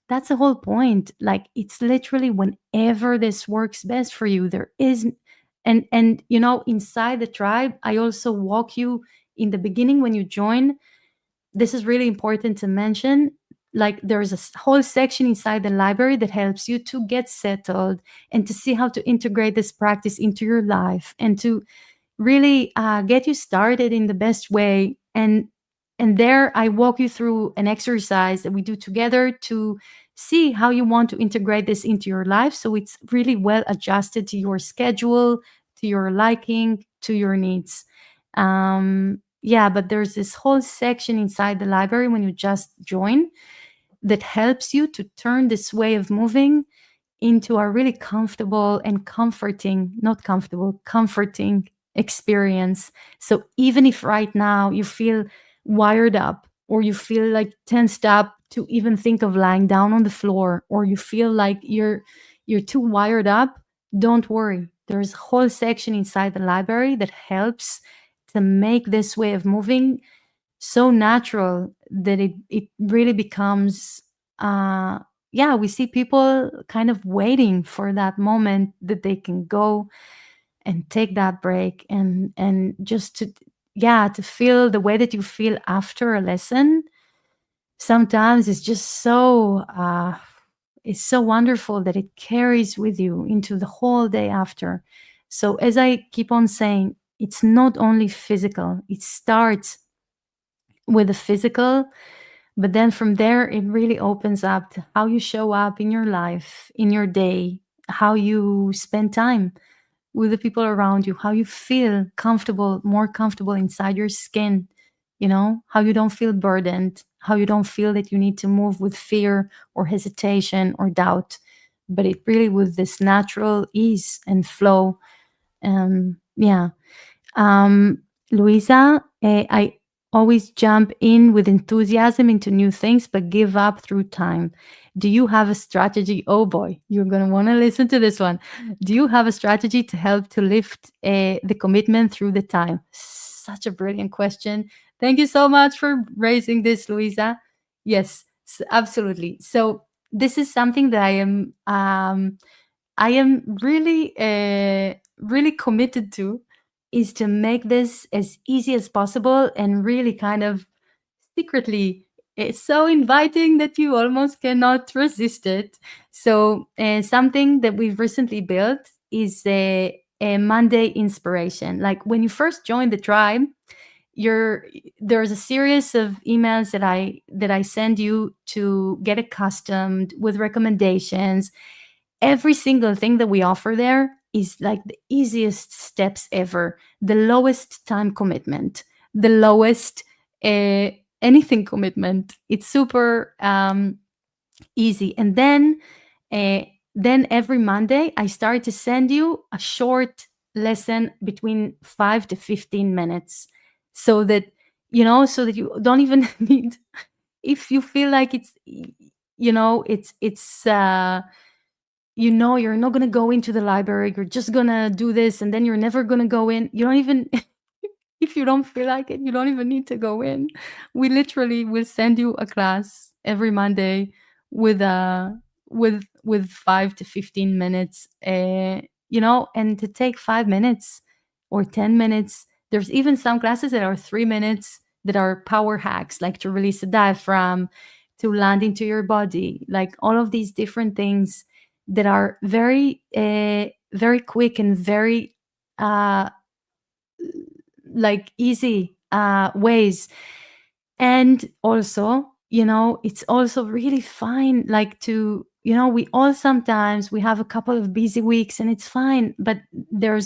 That's the whole point. Like it's literally whenever this works best for you. There is, and you know, inside the tribe, I also walk you in the beginning when you join. this is really important to mention. Like, there's a whole section inside the library that helps you to get settled and to see how to integrate this practice into your life and to really get you started in the best way. And there I walk you through an exercise that we do together to see how you want to integrate this into your life, so it's really well adjusted to your schedule, to your liking, to your needs. Yeah, but there's this whole section inside the library when you just join that helps you to turn this way of moving into a really comfortable and comforting, not comfortable, comforting experience. So even if right now you feel wired up, or you feel like tensed up to even think of lying down on the floor, or you feel like you're too wired up, don't worry. There's a whole section inside the library that helps to make this way of moving so natural that it really becomes yeah, we see people kind of waiting for that moment that they can go and take that break, and just to, yeah, to feel the way that you feel after a lesson. Sometimes it's just so it's so wonderful that it carries with you into the whole day after. So as I keep on saying, it's not only physical. It starts with the physical, but then from there, it really opens up to how you show up in your life, in your day, how you spend time with the people around you, how you feel comfortable, more comfortable inside your skin, how you don't feel burdened, how you don't feel that you need to move with fear or hesitation or doubt, but it really with this natural ease and flow. Yeah. Um, Luisa, I always jump in with enthusiasm into new things, but give up through time. Do you have a strategy? Oh boy, you're going to want to listen to this one. Do you have a strategy to help to lift the commitment through the time? Such a brilliant question. Thank you so much for raising this, Luisa. Yes, absolutely. So this is something that I am really, really committed to, is to make this as easy as possible and really kind of secretly. It's so inviting that you almost cannot resist it. So, something that we've recently built is a Monday inspiration. Like when you first join the tribe, there's a series of emails that I send you to get accustomed with recommendations. Every single thing that we offer there is like the easiest steps ever, the lowest time commitment, the lowest uh, anything commitment. It's super easy. And then every Monday I start to send you a short lesson between 5 to 15 minutes, so that you don't even need, if you feel like it's you're not going to go into the library, you're just going to do this, and then you're never going to go in. You don't even if you don't feel like it, you don't even need to go in. We literally will send you a class every Monday with 5 to 15 minutes, and to take 5 minutes or 10 minutes. There's even some classes that are 3 minutes, that are power hacks, like to release a diaphragm, to land into your body, like all of these different things that are very quick and very uh, like easy ways. And also, it's also really fine, like to, we all sometimes we have a couple of busy weeks, and it's fine. But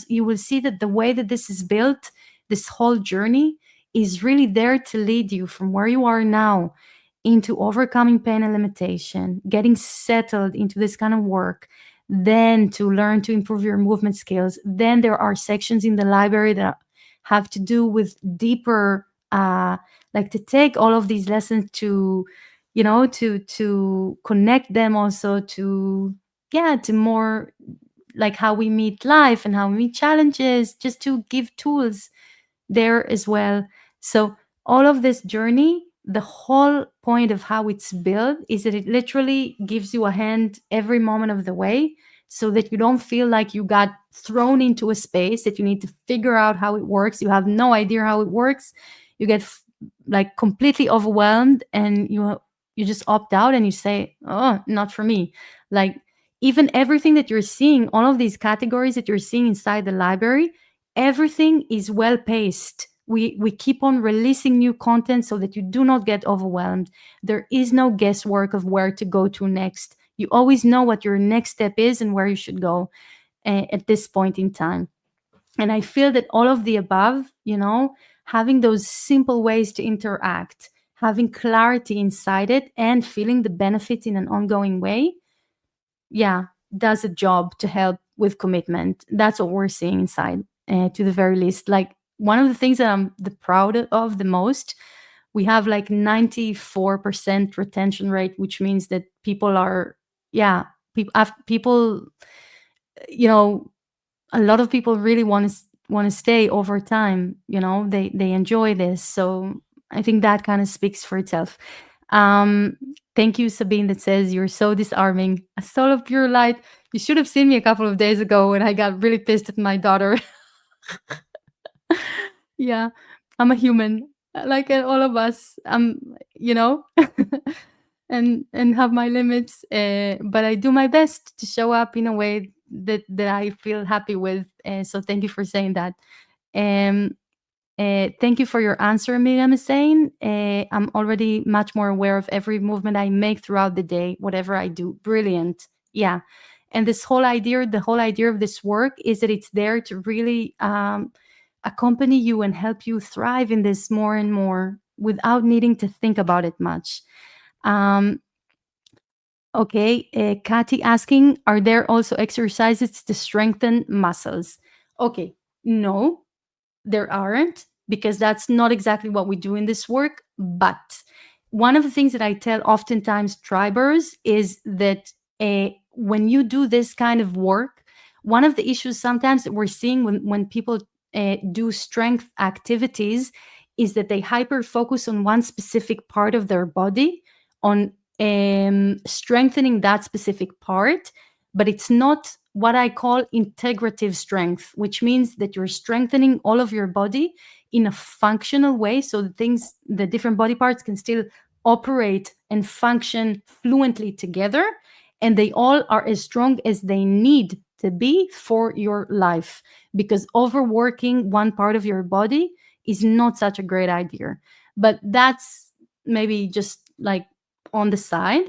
you will see that the way that this is built, this whole journey is really there to lead you from where you are now into overcoming pain and limitation, getting settled into this kind of work, then to learn to improve your movement skills. Then there are sections in the library that have to do with deeper, like to take all of these lessons to, to connect them also to, yeah, to more like how we meet life and how we meet challenges, just to give tools there as well. So all of this journey, the whole point of how it's built is that it literally gives you a hand every moment of the way, so that you don't feel like you got thrown into a space that you need to figure out how it works. You have no idea how it works. You get like completely overwhelmed, and you just opt out and you say, oh, not for me. Like, even everything that you're seeing, all of these categories that you're seeing inside the library, everything is well paced. We keep on releasing new content so that you do not get overwhelmed. There is no guesswork of where to go to next. You always know what your next step is and where you should go at this point in time. And I feel that all of the above, having those simple ways to interact, having clarity inside it, and feeling the benefits in an ongoing way, yeah, does a job to help with commitment. That's what we're seeing inside, to the very least. Like, one of the things that I'm the proud of the most, we have like 94% retention rate, which means that people are, yeah, people, you know, a lot of people really want to stay over time. They enjoy this. So I think that kind of speaks for itself. um Thank you, Sabine, that says you're so disarming, a soul of pure light. You should have seen me a couple of days ago when I got really pissed at my daughter. Yeah, I'm a human, like all of us. You know and have my limits, but I do my best to show up in a way that I feel happy with. So thank you for saying that. um Thank you for your answer, Miriam is saying. I'm already much more aware of every movement I make throughout the day, whatever I do. Brilliant. Yeah. And the whole idea of this work is that it's there to really accompany you and help you thrive in this more and more without needing to think about it much. Um, okay. Kathy asking, are there also exercises to strengthen muscles? Okay. No, there aren't, because that's not exactly what we do in this work. But one of the things that I tell oftentimes tribers is that when you do this kind of work, one of the issues sometimes that we're seeing when people do strength activities is that they hyper focus on one specific part of their body, on strengthening that specific part, but it's not what I call integrative strength, which means that you're strengthening all of your body in a functional way, so the different body parts can still operate and function fluently together, and they all are as strong as they need to be for your life. Because overworking one part of your body is not such a great idea. But that's maybe just like on the side.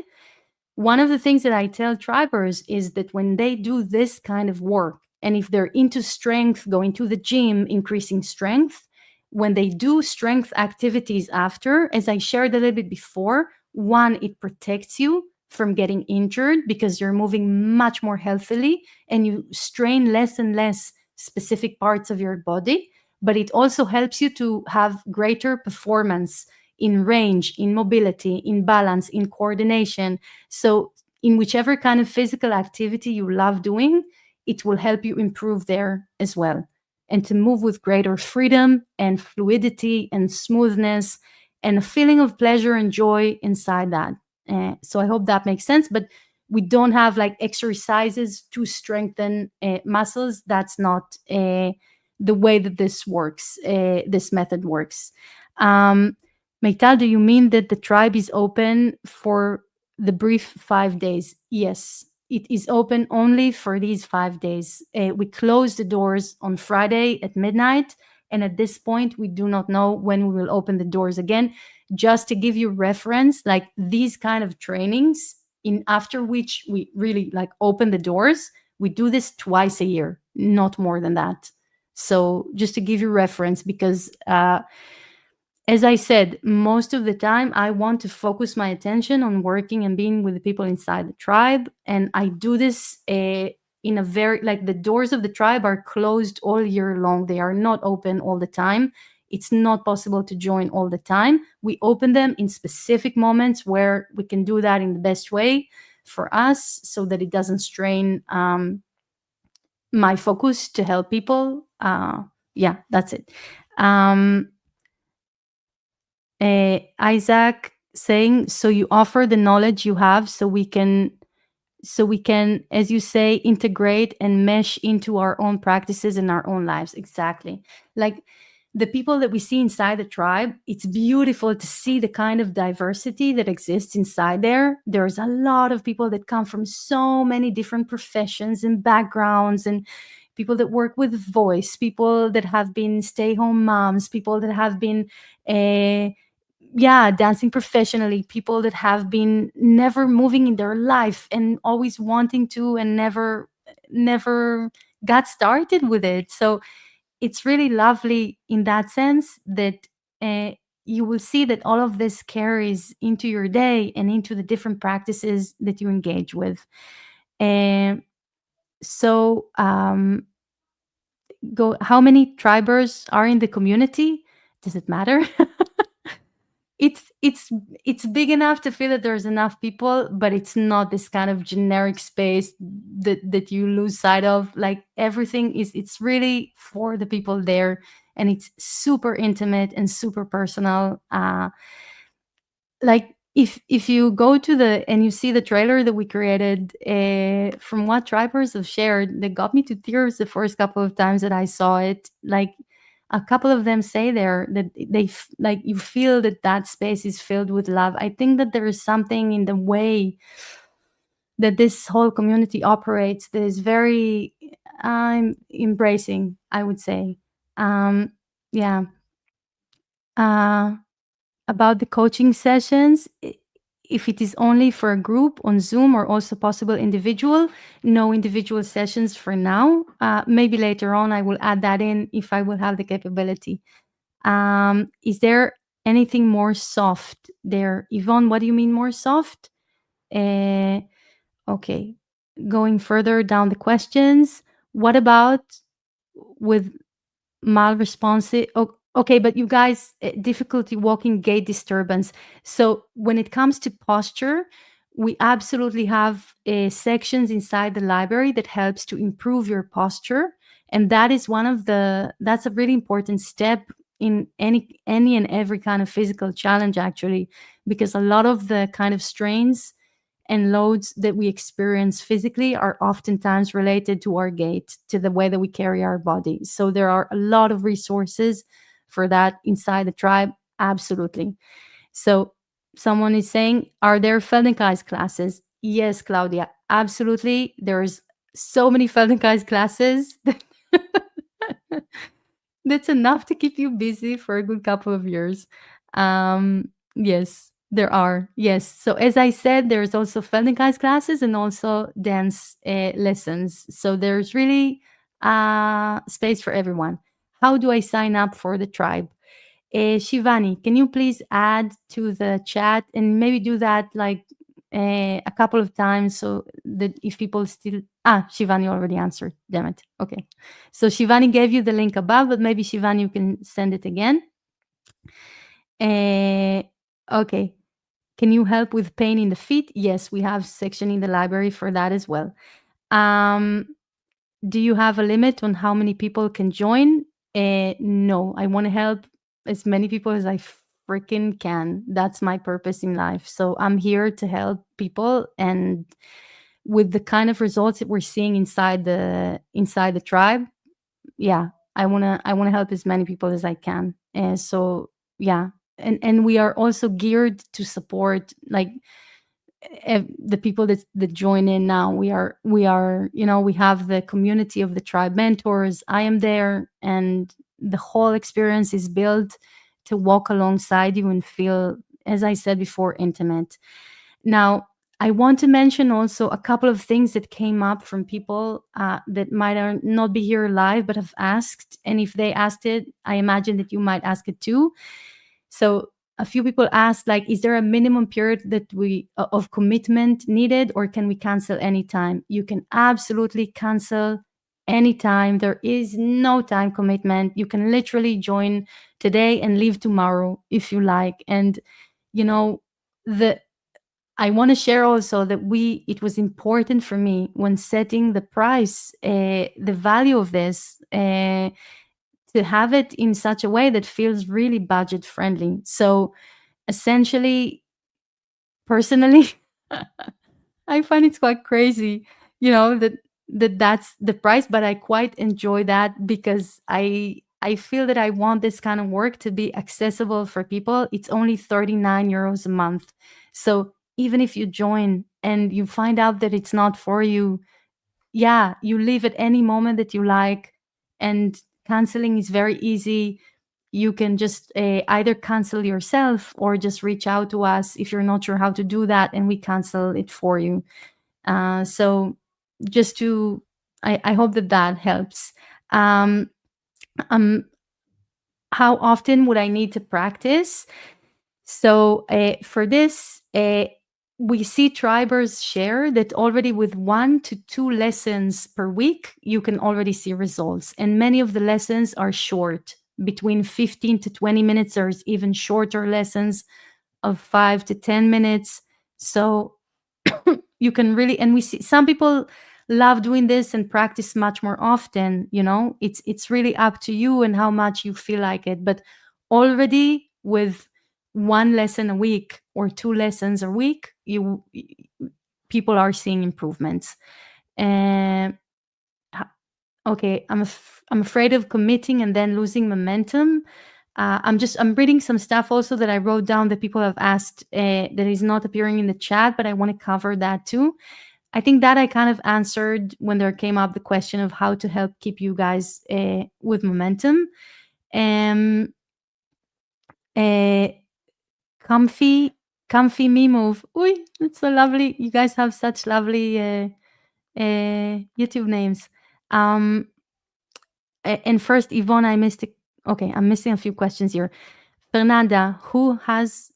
One of the things that I tell tribers is that when they do this kind of work, and if they're into strength, going to the gym, increasing strength, when they do strength activities after, as I shared a little bit before, one, it protects you from getting injured because you're moving much more healthily and you strain less and less specific parts of your body. But it also helps you to have greater performance in range, in mobility, in balance, in coordination. So, in whichever kind of physical activity you love doing, it will help you improve there as well. And to move with greater freedom and fluidity and smoothness and a feeling of pleasure and joy inside that. So, I hope that makes sense. But we don't have like exercises to strengthen muscles. That's not the way that this works, this method works. Um, Meital, do you mean that the tribe is open for the brief 5 days? Yes, it is open only for these 5 days. We close the doors on Friday at midnight, and at this point, we do not know when we will open the doors again. Just to give you reference, like these kind of trainings, in after which we really like open the doors, we do this twice a year, not more than that. So just to give you reference, because as I said, most of the time I want to focus my attention on working and being with the people inside the tribe. And I do this in a very, like the doors of the tribe are closed all year long. They are not open all the time. It's not possible to join all the time. We open them in specific moments where we can do that in the best way for us so that it doesn't strain my focus to help people. Yeah, that's it. Um, Isaac saying, so you offer the knowledge you have so we can, as you say, integrate and mesh into our own practices and our own lives. Exactly. Like the people that we see inside the tribe, it's beautiful to see the kind of diversity that exists inside there. There's a lot of people that come from so many different professions and backgrounds, and people that work with voice, people that have been stay-home moms, people that have been yeah, dancing professionally, people that have been never moving in their life and always wanting to, and never got started with it. So it's really lovely in that sense that uh, you will see that all of this carries into your day and into the different practices that you engage with. And so, go. How many tribers are in the community? Does it matter? It's big enough to feel that there's enough people, but it's not this kind of generic space that you lose sight of. Like everything is, it's really for the people there, and it's super intimate and super personal. Like if you go to the and you see the trailer that we created, from what tribers have shared, that got me to tears the first couple of times that I saw it. Like a couple of them say there that like you feel that that space is filled with love. I think that there is something in the way that this whole community operates that is very embracing, I would say. Yeah. uh about the coaching sessions, if it is only for a group on Zoom or also possible individual, no individual sessions for now. Maybe later on I will add that in if I will have the capability. Is there anything more soft there? Yvonne, what do you mean more soft? Uh, okay. Going further down the questions, what about with malresponsive? Okay, but you guys, difficulty walking, gait disturbance. So when it comes to posture, we absolutely have sections inside the library that helps to improve your posture, and that is one of the that's a really important step in any and every kind of physical challenge, actually, because a lot of the kind of strains and loads that we experience physically are oftentimes related to our gait, to the way that we carry our body. So there are a lot of resources for that inside the tribe. Absolutely. So someone is saying, are there Feldenkrais classes? Yes, Claudia, absolutely. There's so many Feldenkrais classes. That's enough to keep you busy for a good couple of years. Yes, there are. Yes. So as I said, there's also Feldenkrais classes and also dance lessons. So there's really space for everyone. How do I sign up for the tribe? Shivani, can you please add to the chat and maybe do that like a couple of times so that if people still Shivani already answered. Damn it. Okay. So Shivani gave you the link above, but maybe Shivani you can send it again. Okay. Can you help with pain in the feet? Yes, we have section in the library for that as well. Do you have a limit on how many people can join? No, I want to help as many people as I freaking can. That's my purpose in life. So I'm here to help people, and with the kind of results that we're seeing inside the tribe, yeah, I wanna help as many people as I can. And so yeah, and we are also geared to support like the people that join in now. We are we have the community of the tribe mentors. I am there, and the whole experience is built to walk alongside you and feel, as I said before, intimate. Now, I want to mention also a couple of things that came up from people that might not be here live but have asked. And if they asked it, I imagine that you might ask it too. So a few people asked, like, is there a minimum period that we of commitment needed, or can we cancel anytime? You can absolutely cancel anytime. There is no time commitment. You can literally join today and leave tomorrow if you like. And you know the I want to share also that it was important for me when setting the price, the value of this, to have it in such a way that feels really budget friendly. So essentially, personally, I find it's quite crazy, that's the price, but I quite enjoy that because I I feel that I want this kind of work to be accessible for people. It's only 39 euros a month. So even if you join and you find out that it's not for you, yeah, you leave at any moment that you like, and canceling is very easy. You can just either cancel yourself or just reach out to us if you're not sure how to do that, and we cancel it for you. So just to, I hope that that helps. Um, um, how often would I need to practice? So for this, we see tribers share that already with 1 to 2 lessons per week, you can already see results. And many of the lessons are short, between 15 to 20 minutes. There's even shorter lessons of 5 to 10 minutes. So you can really, and we see some people love doing this and practice much more often. It's really up to you and how much you feel like it. But already with 1 lesson a week or 2 lessons a week, people are seeing improvements. And okay, I'm afraid of committing and then losing momentum. I'm reading some stuff also that I wrote down that people have asked, that is not appearing in the chat, but I want to cover that too. I think that I kind of answered when there came up the question of how to help keep you guys with momentum. Um, uh, comfy me move. Uy, that's so lovely. You guys have such lovely YouTube names. Um, and first, Yvonne, I missed it. Okay, I'm missing a few questions here. Fernanda, who has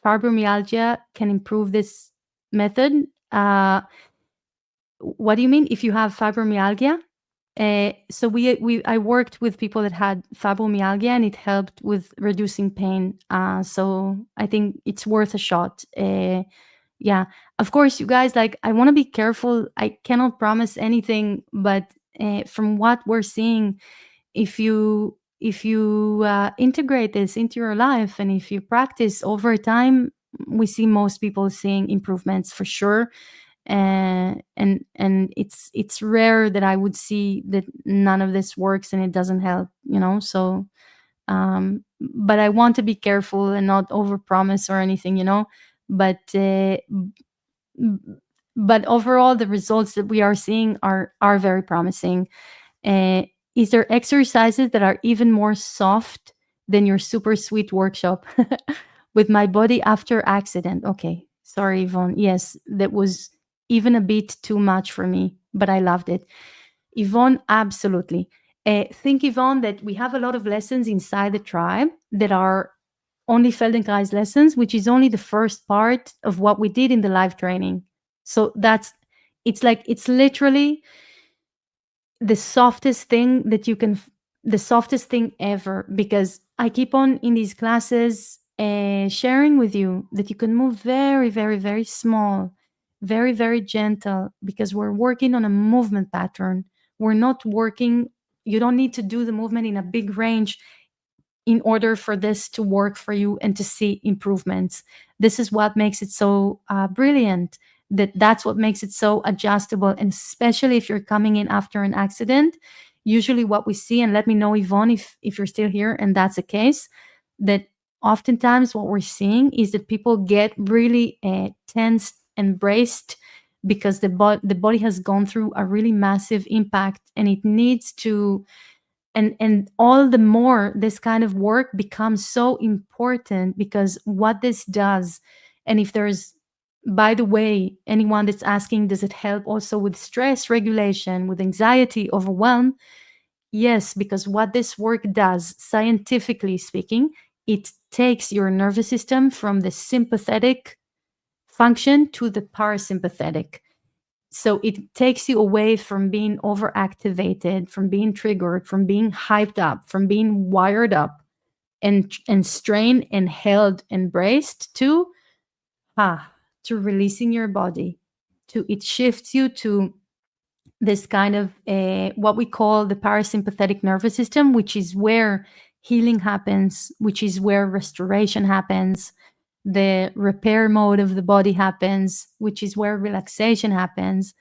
fibromyalgia can improve this method? What do you mean if you have fibromyalgia? So I worked with people that had fibromyalgia, and it helped with reducing pain. So I think it's worth a shot. Yeah, of course, you guys, like, I want to be careful. I cannot promise anything, but from what we're seeing, if you integrate this into your life and if you practice over time, we see most people seeing improvements for sure. And it's rare that I would see that none of this works and it doesn't help. So but I want to be careful and not overpromise or anything. But uh, b- but overall, the results that we are seeing are very promising. uh, is there exercises that are even more soft than your super sweet workshop? With my body after accident. Okay, sorry, Yvonne. Yes, that was even a bit too much for me, but I loved it. Yvonne, absolutely. Think, Yvonne, that we have a lot of lessons inside the tribe that are only Feldenkrais lessons, which is only the first part of what we did in the live training. So it's literally the softest thing that you can the softest thing ever, because I keep on in these classes sharing with you that you can move very, very, very small, very, very gentle, because we're working on a movement pattern. We're not working, you don't need to do the movement in a big range in order for this to work for you and to see improvements. This is what makes it so brilliant. That's what makes it so adjustable, and especially if you're coming in after an accident. Usually, what we see, and let me know, Yvonne, if you're still here and that's the case, that oftentimes what we're seeing is that people get really tensed and braced because the body has gone through a really massive impact, and it needs to, and all the more this kind of work becomes so important, because what this does, and if there's, by the way, anyone that's asking, does it help also with stress regulation, with anxiety, overwhelm? Yes, because what this work does, scientifically speaking, it takes your nervous system from the sympathetic function to the parasympathetic. So it takes you away from being overactivated, from being triggered, from being hyped up, from being wired up and strained and held and braced to to releasing your body. To It shifts you to this kind of what we call the parasympathetic nervous system, which is where healing happens, which is where restoration happens, the repair mode of the body happens, which is where relaxation happens,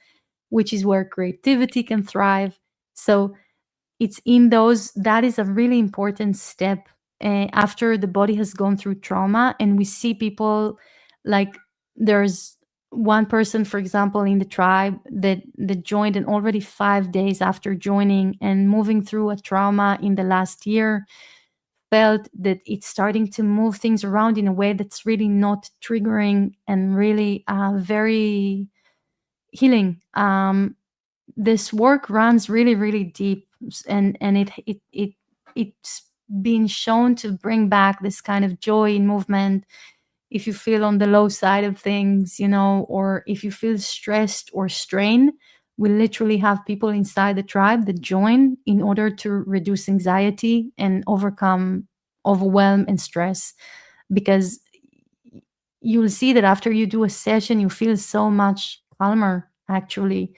which is where creativity can thrive. So it's in those that is a really important step after the body has gone through trauma. And we see people like, there's one person, for example, in the tribe that joined, and already 5 days after joining and moving through a trauma in the last year, felt that it's starting to move things around in a way that's really not triggering and really very healing. This work runs really, really deep, and it's been shown to bring back this kind of joy in movement. If you feel on the low side of things, or if you feel stressed or strained, we literally have people inside the tribe that join in order to reduce anxiety and overcome overwhelm and stress. Because you'll see that after you do a session, you feel so much calmer, actually.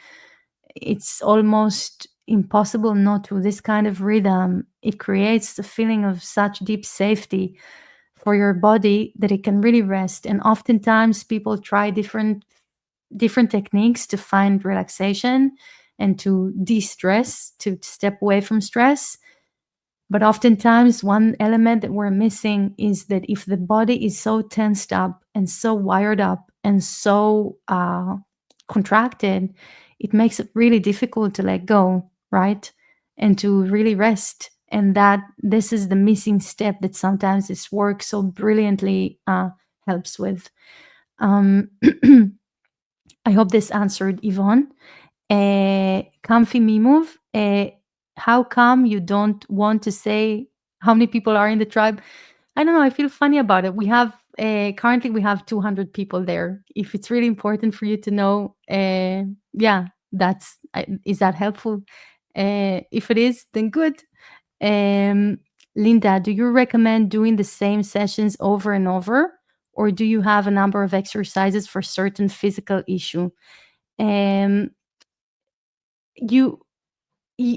It's almost impossible not to. This kind of rhythm, it creates the feeling of such deep safety for your body that it can really rest. And oftentimes people try different techniques to find relaxation and to de-stress, to step away from stress. But oftentimes, one element that we're missing is that if the body is so tensed up and so wired up and so contracted, it makes it really difficult to let go, right? And to really rest. And that this is the missing step that sometimes this work so brilliantly helps with. I hope this answered Yvonne. Comfy me move. How come you don't want to say how many people are in the tribe? I don't know. I feel funny about it. We have currently we have 200 people there. If it's really important for you to know, yeah, that's is that helpful? If it is, then good. Um, Linda, do you recommend doing the same sessions over and over, or do you have a number of exercises for certain physical issue? Um, you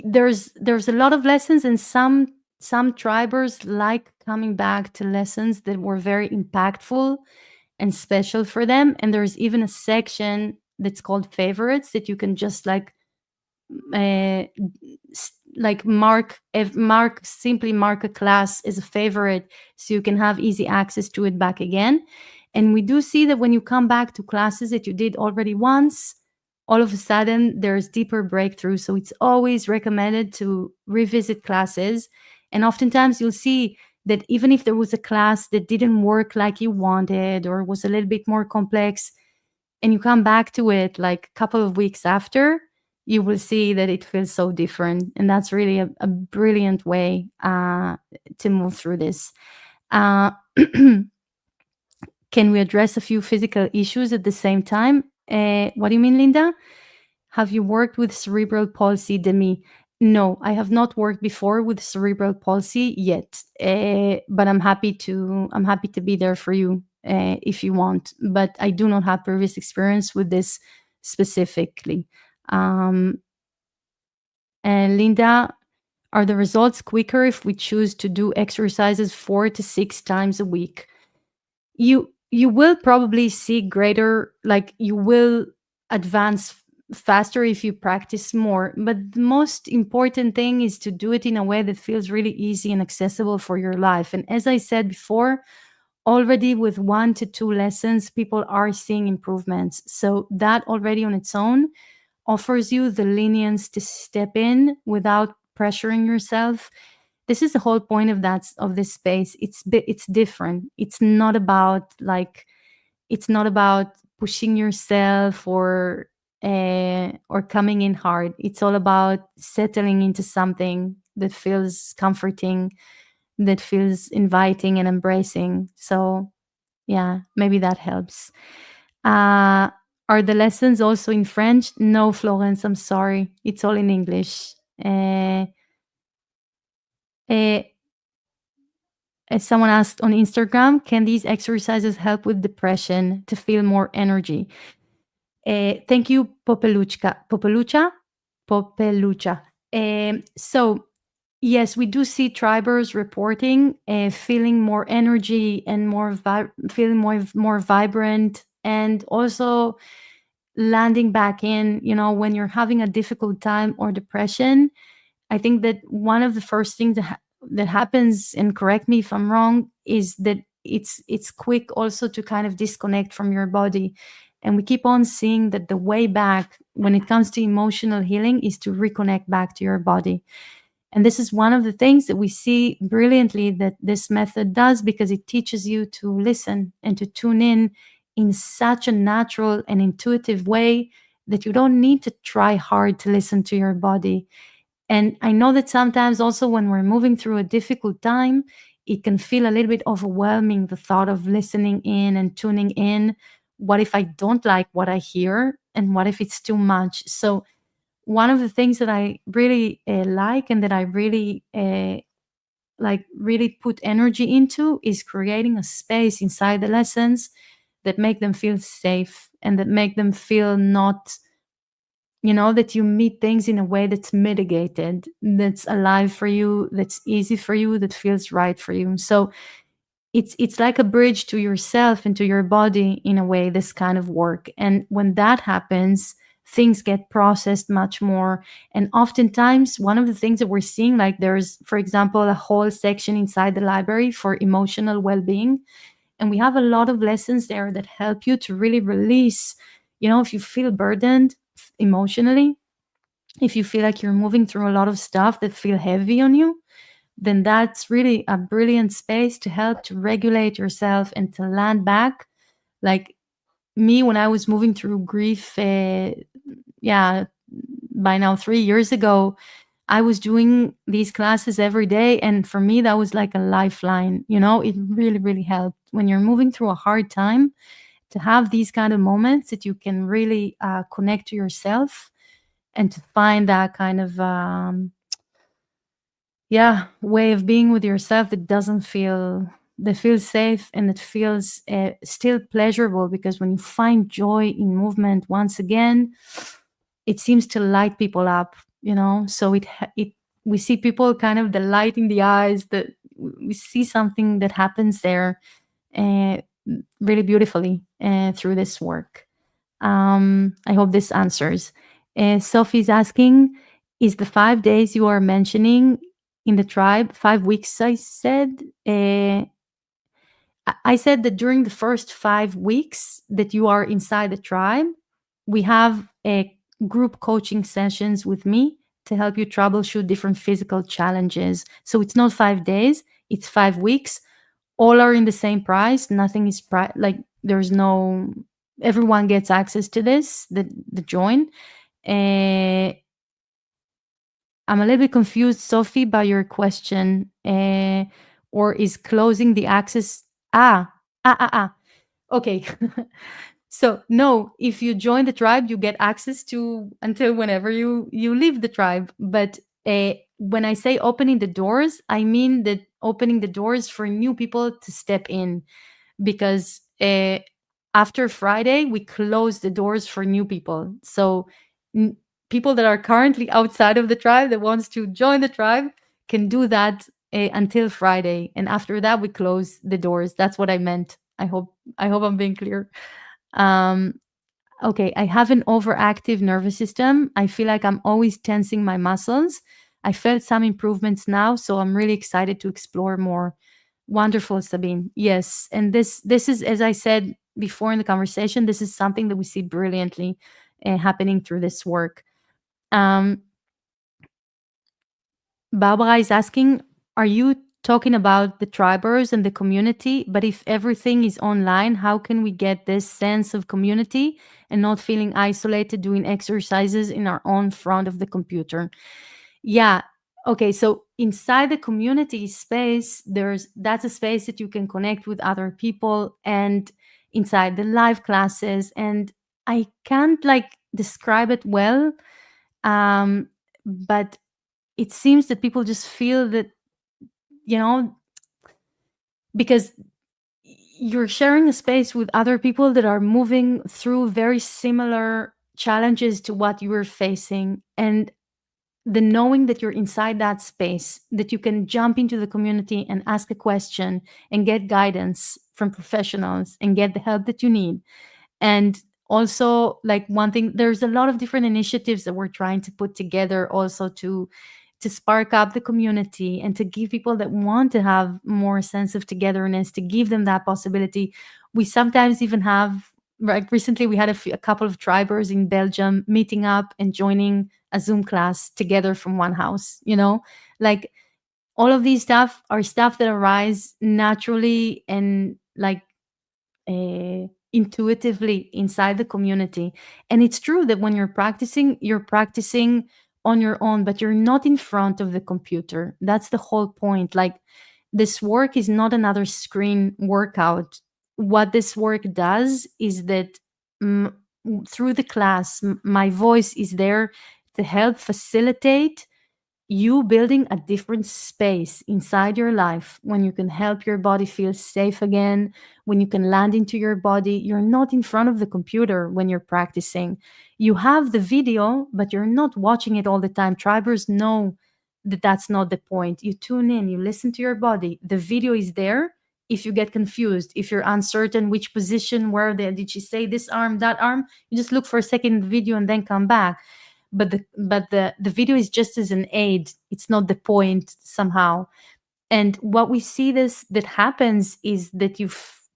there's a lot of lessons, and some tribers like coming back to lessons that were very impactful and special for them. And there's even a section that's called favorites that you can just uh, simply mark a class as a favorite, so you can have easy access to it back again. And we do see that when you come back to classes that you did already once, all of a sudden there's deeper breakthrough. So it's always recommended to revisit classes. And oftentimes you'll see that even if there was a class that didn't work like you wanted or was a little bit more complex, and you come back to it like a couple of weeks after, you will see that it feels so different. And that's really a brilliant way to move through this. Uh, can we address a few physical issues at the same time? What do you mean, Linda? Have you worked with cerebral palsy, Demi? No, I have not worked before with cerebral palsy yet, but I'm happy to be there for you if you want. But I do not have previous experience with this specifically. Um, and Linda, are the results quicker if we choose to do exercises 4 to 6 times a week? You will probably see greater, like you will advance faster if you practice more. But the most important thing is to do it in a way that feels really easy and accessible for your life. And as I said before, already with 1 to 2 lessons, people are seeing improvements. So that already on its own offers you the lenience to step in without pressuring yourself. This is the whole point of this space. It's different. It's not about pushing yourself or coming in hard. It's all about settling into something that feels comforting, that feels inviting and embracing. So yeah, maybe that helps. uh are the lessons also in French? No, Florence, I'm sorry, it's all in English. Uh, As someone asked on Instagram, can these exercises help with depression to feel more energy? Thank you, Popelucha. So, yes, we do see tribers reporting feeling more energy and feeling more vibrant, and also landing back in. When you're having a difficult time or depression, I think that one of the first things that happens, and correct me if I'm wrong, is that it's quick also to kind of disconnect from your body. And we keep on seeing that the way back when it comes to emotional healing is to reconnect back to your body. And this is one of the things that we see brilliantly that this method does, because it teaches you to listen and to tune in such a natural and intuitive way that you don't need to try hard to listen to your body. And I know that sometimes also when we're moving through a difficult time, it can feel a little bit overwhelming, the thought of listening in and tuning in. What if I don't like what I hear? And what if it's too much? So, one of the things that I really like, and that I really really put energy into, is creating a space inside the lessons that make them feel safe, and that make them feel not, that you meet things in a way that's mitigated, that's alive for you, that's easy for you, that feels right for you. So it's like a bridge to yourself and to your body in a way, this kind of work. And when that happens, things get processed much more. And oftentimes, one of the things that we're seeing, like there's, for example, a whole section inside the library for emotional well-being, and we have a lot of lessons there that help you to really release. If you feel burdened emotionally, if you feel like you're moving through a lot of stuff that feel heavy on you, then that's really a brilliant space to help to regulate yourself and to land back. Like me, when I was moving through grief, yeah, by now 3 years ago, I was doing these classes every day. And for me, that was like a lifeline. It really, really helped when you're moving through a hard time, to have these kind of moments that you can really connect to yourself, and to find that kind of way of being with yourself that doesn't feel that feels safe, and that feels still pleasurable. Because when you find joy in movement once again, it seems to light people up. So it we see people kind of the light in the eyes, that we see something that happens there uh, really beautifully through this work. I hope this answers. Sophie's asking, is the 5 days you are mentioning in the tribe 5 weeks? I said, I said that during the first 5 weeks that you are inside the tribe, we have a group coaching sessions with me to help you troubleshoot different physical challenges. So it's not 5 days, it's 5 weeks. All are in the same price. Nothing is like there's no, everyone gets access to this, the join. Uh, I'm a little bit confused, Sophie, by your question. Or is closing the access? Ah. Okay. So no, if you join the tribe, you get access to until whenever you leave the tribe. But when I say opening the doors, I mean that opening the doors for new people to step in, because after Friday we close the doors for new people. So n- people that are currently outside of the tribe that wants to join the tribe can do that until Friday, and after that we close the doors. That's what I meant. I hope I'm being clear. Um, okay, I have an overactive nervous system. I feel like I'm always tensing my muscles. I felt some improvements now, so I'm really excited to explore more. Wonderful, Sabine. Yes, and this is, as I said before in the conversation, this is something that we see brilliantly happening through this work. Um, Barbara is asking, are you talking about the tribers and the community? But if everything is online, how can we get this sense of community and not feeling isolated doing exercises in our own front of the computer? Yeah. Okay. So inside the community space, that's a space that you can connect with other people, and inside the live classes. And I can't like describe it well. But it seems that people just feel that, you know, because you're sharing a space with other people that are moving through very similar challenges to what you were facing. And the knowing that you're inside that space, that you can jump into the community and ask a question and get guidance from professionals and get the help that you need. And also, like one thing, there's a lot of different initiatives that we're trying to put together also to to spark up the community and to give people that want to have more sense of togetherness, to give them that possibility. We sometimes even have, like recently we had a couple of tribers in Belgium meeting up and joining a Zoom class together from one house, like all of these stuff are stuff that arise naturally and like intuitively inside the community. And it's true that when you're practicing on your own, but you're not in front of the computer. That's the whole point. Like, this work is not another screen workout. What this work does is that, mm, through the class, my voice is there to help facilitate you building a different space inside your life when you can help your body feel safe again, when you can land into your body. You're not in front of the computer when you're practicing. You have the video, but you're not watching it all the time. Tribers know that that's not the point. You tune in, you listen to your body. The video is there. If you get confused, if you're uncertain which position, did she say this arm, that arm, you just look for a second in the video and then come back. But the video is just as an aid. It's not the point somehow. And what we see this that happens is that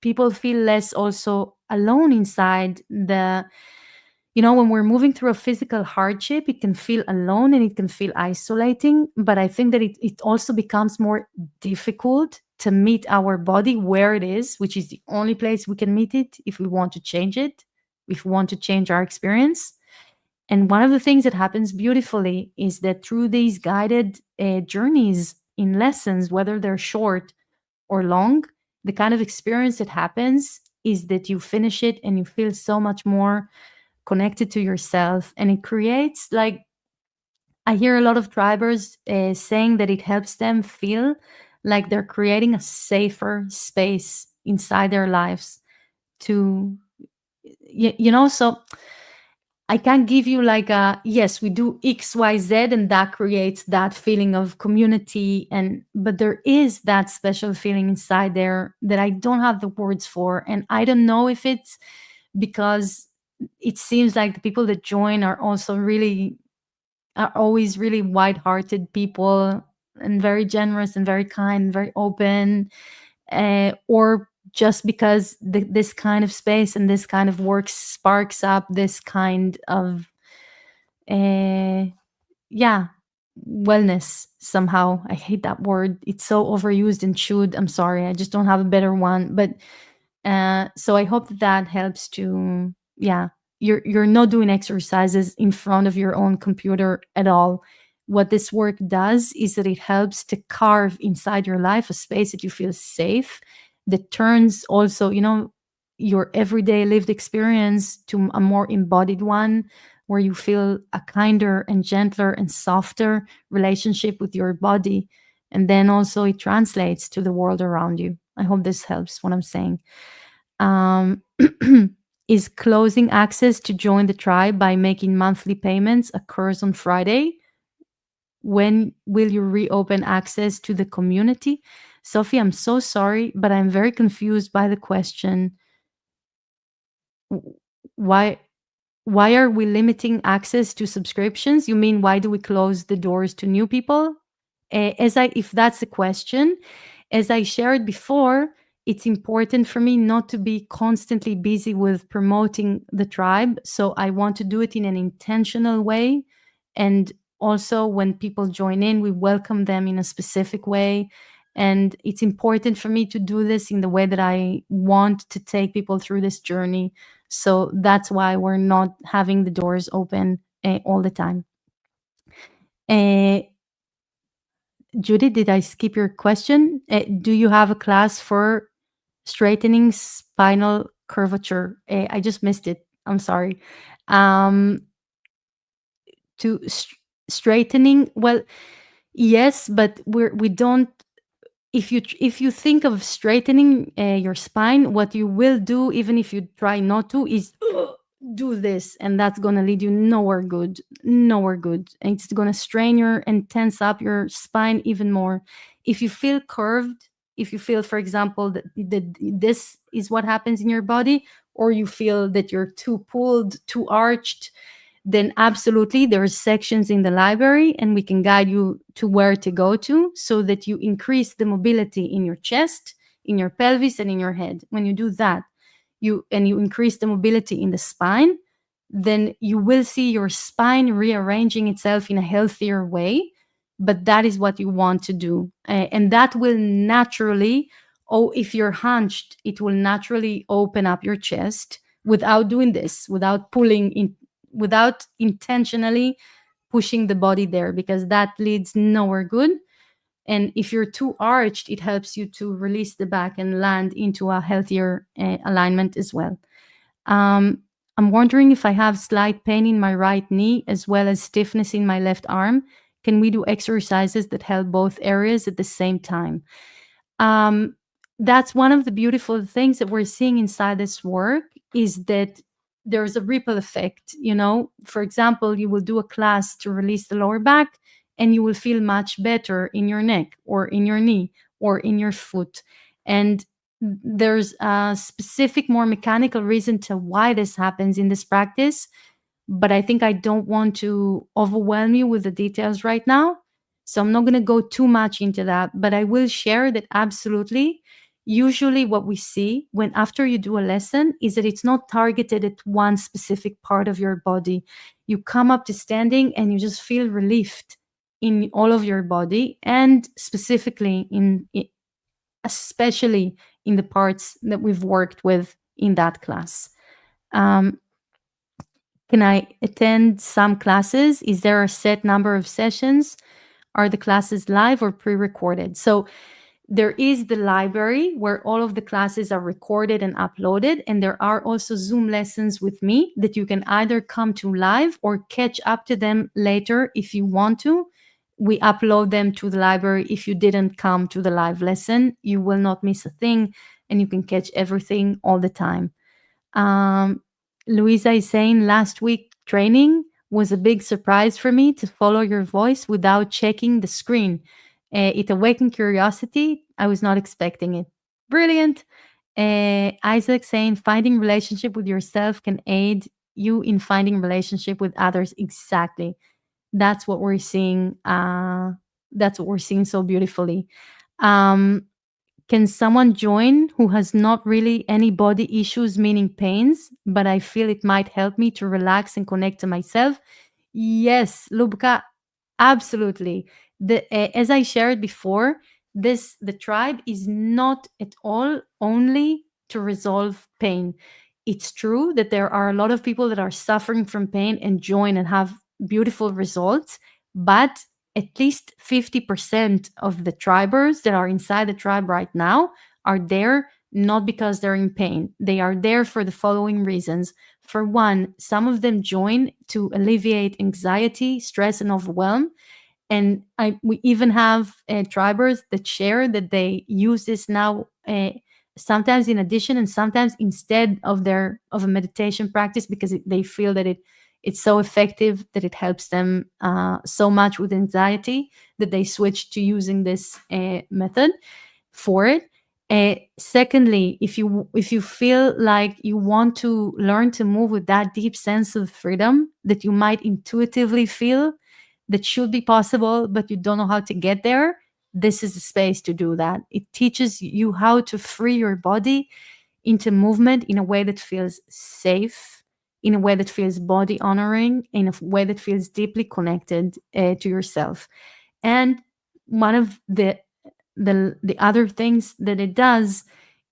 people feel less also alone inside the, when we're moving through a physical hardship, it can feel alone and it can feel isolating. But I think that it also becomes more difficult to meet our body where it is, which is the only place we can meet it if we want to change it, if we want to change our experience. And one of the things that happens beautifully is that through these guided journeys in lessons, whether they're short or long, the kind of experience that happens is that you finish it and you feel so much more connected to yourself. And it creates, like, I hear a lot of tribers saying that it helps them feel like they're creating a safer space inside their lives to, so I can't give you like a yes, we do XYZ and that creates that feeling of community, but there is that special feeling inside there that I don't have the words for. And I don't know if it's because it seems like the people that join are always really wide-hearted people and very generous and very kind, very open, or just because this kind of space and this kind of work sparks up this kind of uh, yeah, wellness somehow. I hate that word. It's so overused and chewed. I'm sorry. I just don't have a better one. But so I hope that helps to, yeah, you're not doing exercises in front of your own computer at all. What this work does is that it helps to carve inside your life a space that you feel safe, that turns also, your everyday lived experience to a more embodied one, where you feel a kinder and gentler and softer relationship with your body. And then also it translates to the world around you. I hope this helps what I'm saying. Um, is closing access to join the tribe by making monthly payments occurs on Friday. When will you reopen access to the community? Sophie, I'm so sorry, but I'm very confused by the question. Why why are we limiting access to subscriptions? You mean why do we close the doors to new people? If that's the question, as I shared before, it's important for me not to be constantly busy with promoting the tribe. So I want to do it in an intentional way. And also, when people join in, we welcome them in a specific way. And it's important for me to do this in the way that I want to take people through this journey. So that's why we're not having the doors open all the time. Uh, Judy, did I skip your question? Do you have a class for straightening spinal curvature? I just missed it. I'm sorry. Um, to straightening, well, yes, but we don't. If you think of straightening your spine, what you will do, even if you try not to, is do this, and that's gonna lead you nowhere good, nowhere good. And it's gonna strain your and tense up your spine even more. If you feel curved, if you feel, for example, that this is what happens in your body, or you feel that you're too pulled, too arched, then absolutely there's sections in the library and we can guide you to where to go to so that you increase the mobility in your chest, in your pelvis, and in your head. When you do that, you increase the mobility in the spine, then you will see your spine rearranging itself in a healthier way. But that is what you want to do. And that will naturally, oh, if you're hunched, it will naturally open up your chest without doing this, without pulling in, without intentionally pushing the body there, because that leads nowhere good. And if you're too arched, it helps you to release the back and land into a healthier alignment as well. Um, I'm wondering if I have slight pain in my right knee as well as stiffness in my left arm. Can we do exercises that help both areas at the same time? um, that's one of the beautiful things that we're seeing inside this work, is that there's a ripple effect. For example, you will do a class to release the lower back and you will feel much better in your neck or in your knee or in your foot. And there's a specific, more mechanical reason to why this happens in this practice, but I think I don't want to overwhelm you with the details right now. So I'm not going to go too much into that, but I will share that absolutely. Usually, what we see when after you do a lesson is that it's not targeted at one specific part of your body. You come up to standing and you just feel relieved in all of your body, and specifically especially in the parts that we've worked with in that class. Um, can I attend some classes? Is there a set number of sessions? Are the classes live or pre-recorded? So there is the library where all of the classes are recorded and uploaded. And there are also Zoom lessons with me that you can either come to live or catch up to them later if you want to. We upload them to the library. If you didn't come to the live lesson, you will not miss a thing and you can catch everything all the time. Um, Louisa is saying last week training was a big surprise for me to follow your voice without checking the screen. It awakened curiosity. I was not expecting it. Brilliant. Isaac saying finding relationship with yourself can aid you in finding relationship with others. Exactly. That's what we're seeing. That's what we're seeing so beautifully. Um, can someone join who has not really any body issues, meaning pains, but I feel it might help me to relax and connect to myself? Yes, Lubka, absolutely. As I shared before, the tribe is not at all only to resolve pain. It's true that there are a lot of people that are suffering from pain and join and have beautiful results, but at least 50% of the tribers that are inside the tribe right now are there not because they're in pain. They are there for the following reasons. For one, some of them join to alleviate anxiety, stress, and overwhelm. And we even have tribers that share that they use this now sometimes in addition and sometimes instead of a meditation practice, because they feel that it's so effective that it helps them so much with anxiety that they switch to using this method for it. Secondly, if you feel like you want to learn to move with that deep sense of freedom that you might intuitively feel that should be possible, but you don't know how to get there, this is the space to do that. It teaches you how to free your body into movement in a way that feels safe, in a way that feels body honoring, in a way that feels deeply connected to yourself. And one of the other things that it does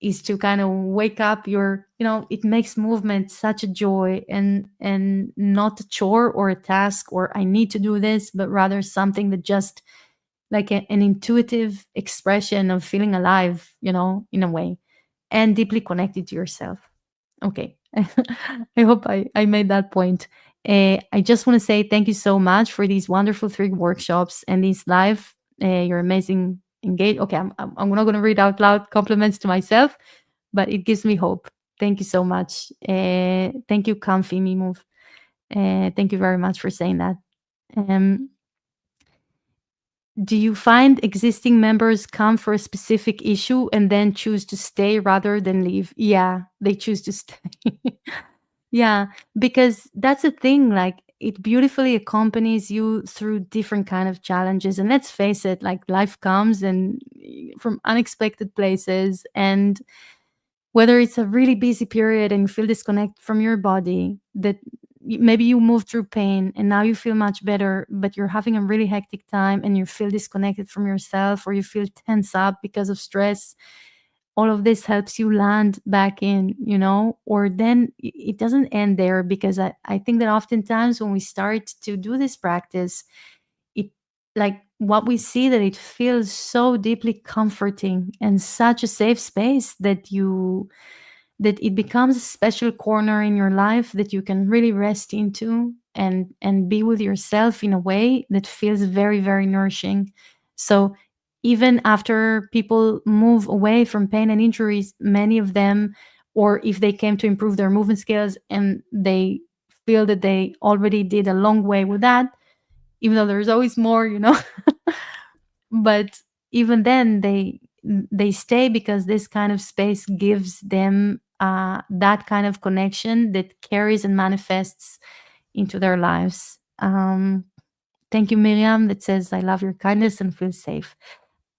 is to kind of wake up it makes movement such a joy and not a chore or a task or I need to do this, but rather something that just like an intuitive expression of feeling alive, in a way, and deeply connected to yourself. Okay. I hope I made that point. I just want to say thank you so much for these wonderful 3 workshops and these live. You're amazing. Engage. Okay, I'm not going to read out loud compliments to myself, but it gives me hope. Thank you so much. Thank you, Comfy Me Move. Thank you very much for saying that. Um, do you find existing members come for a specific issue and then choose to stay rather than leave? Yeah, they choose to stay. Yeah, because that's the thing. Like it beautifully accompanies you through different kind of challenges. And let's face it, like life comes and from unexpected places, and whether it's a really busy period and you feel disconnected from your body, that maybe you move through pain and now you feel much better, but you're having a really hectic time and you feel disconnected from yourself, or you feel tense up because of stress. All of this helps you land back in, or then it doesn't end there, because I think that oftentimes when we start to do this practice, it, like what we see, that it feels so deeply comforting and such a safe space that it becomes a special corner in your life that you can really rest into and be with yourself in a way that feels very, very nourishing. So even after people move away from pain and injuries, many of them, or if they came to improve their movement skills and they feel that they already did a long way with that, even though there's always more, but even then they stay, because this kind of space gives them that kind of connection that carries and manifests into their lives. Thank you, Miriam, that says, I love your kindness and feel safe.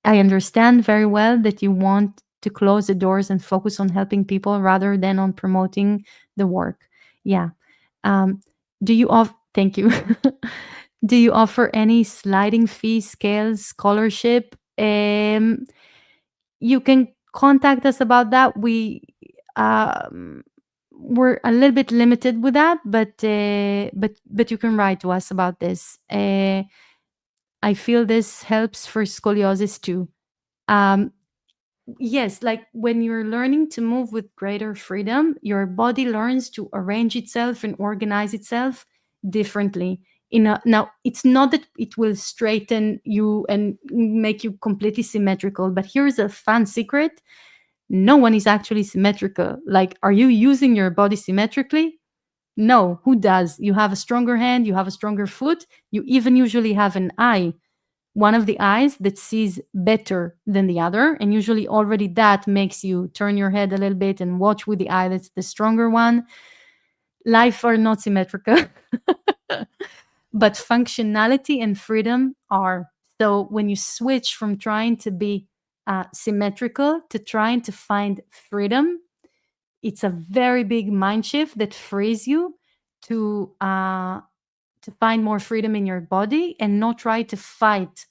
I understand very well that you want to close the doors and focus on helping people rather than on promoting the work. Yeah. Um, do you off? Thank you. Do you offer any sliding fee scale scholarship? You can contact us about that. Um, we're a little bit limited with that, but you can write to us about this. I feel this helps for scoliosis too. Um, Yes, like when you're learning to move with greater freedom, your body learns to arrange itself and organize itself differently. Now, it's not that it will straighten you and make you completely symmetrical, but here's a fun secret. No one is actually symmetrical. Like, are you using your body symmetrically? No, who does? You have a stronger hand, you have a stronger foot, you even usually have an eye, one of the eyes that sees better than the other. And usually, already that makes you turn your head a little bit and watch with the eye that's the stronger one. Life are not symmetrical, but functionality and freedom are. So when you switch from trying to be symmetrical to trying to find freedom, it's a very big mind shift that frees you to uh, to find more freedom in your body and not try to fight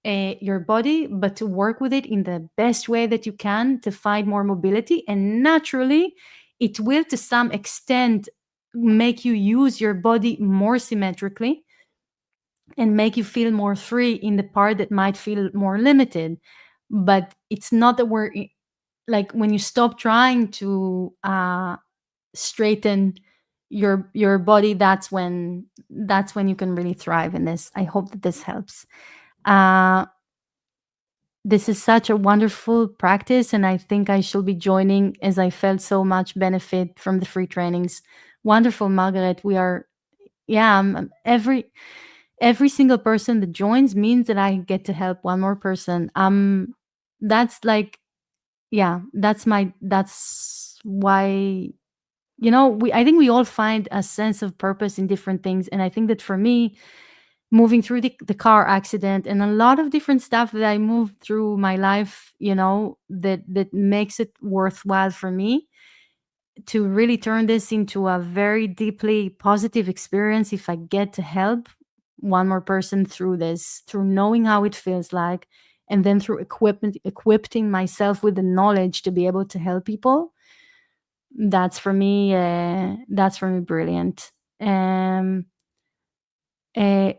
your body, but to work with it in the best way that you can to find more mobility. And naturally, it will to some extent make you use your body more symmetrically and make you feel more free in the part that might feel more limited. But it's not that like when you stop trying to straighten your body, that's when you can really thrive in this. I hope that this helps. uh This is such a wonderful practice, and I think I shall be joining, as I felt so much benefit from the free trainings. Wonderful, Margaret. We are, yeah, every single person that joins means that I get to help one more person. That's like, yeah, that's why, I think we all find a sense of purpose in different things. And I think that for me, moving through the car accident and a lot of different stuff that I moved through my life, that makes it worthwhile for me to really turn this into a very deeply positive experience if I get to help one more person through this, through knowing how it feels like, and then through equipping myself with the knowledge to be able to help people. That's for me brilliant. Uh,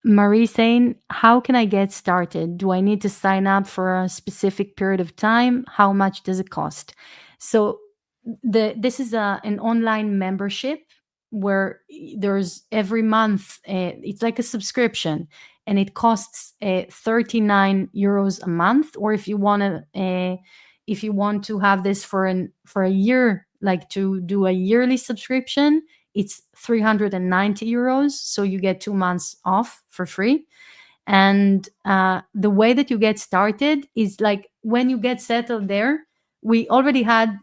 Marie saying, how can I get started? Do I need to sign up for a specific period of time? How much does it cost? So this is an online membership where there's every month, it's like a subscription, and it costs 39 euros a month. Or if you want to have this for a year, like to do a yearly subscription, it's 390 euros. So you get 2 months off for free. And the way that you get started is like when you get settled there, we already had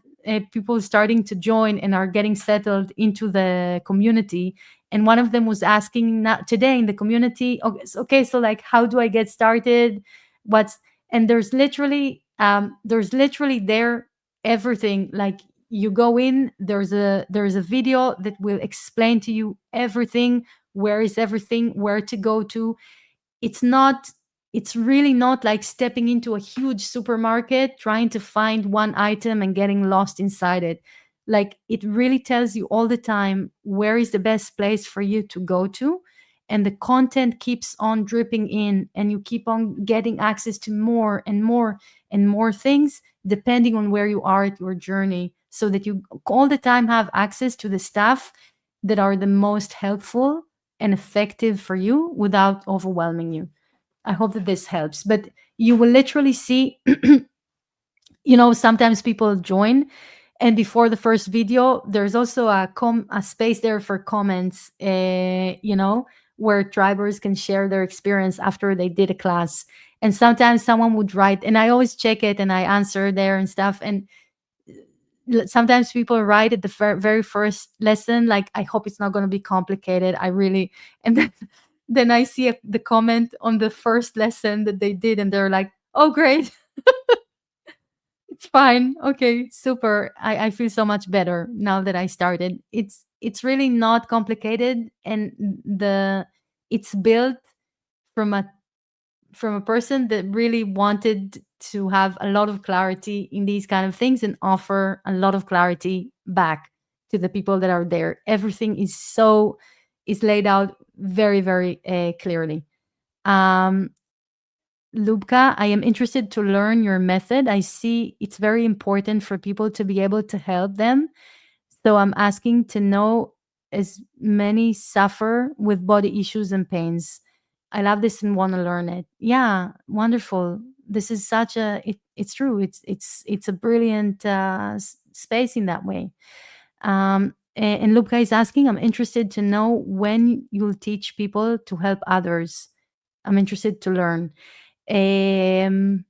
people starting to join and are getting settled into the community. And one of them was asking now today in the community, okay, so like, how do I get started? What's and there's literally there everything. Like, you go in, there's a video that will explain to you everything, where is everything, where to go to. It's not it's really not like stepping into a huge supermarket trying to find one item and getting lost inside it. Like, it really tells you all the time where is the best place for you to go to, and the content keeps on dripping in, and you keep on getting access to more and more and more things depending on where you are at your journey, so that you all the time have access to the stuff that are the most helpful and effective for you without overwhelming you. I hope that this helps. But you will literally see, sometimes people join, and before the first video, there's also a space there for comments, where tribers can share their experience after they did a class. And sometimes someone would write, and I always check it and I answer there and stuff. And sometimes people write at the very first lesson, like, I hope it's not going to be complicated. I really, and then I see the comment on the first lesson that they did, and they're like, oh, great. It's fine. Okay, super. I feel so much better now that I started. It's really not complicated, and it's built from a person that really wanted to have a lot of clarity in these kind of things and offer a lot of clarity back to the people that are there. Everything is laid out very, very clearly. Um, Lubka, I am interested to learn your method. I see it's very important for people to be able to help them. So I'm asking to know, as many suffer with body issues and pains. I love this and want to learn it. Yeah, wonderful. This is it's true. It's a brilliant space in that way. And Lubka is asking, I'm interested to know when you'll teach people to help others. I'm interested to learn. Um,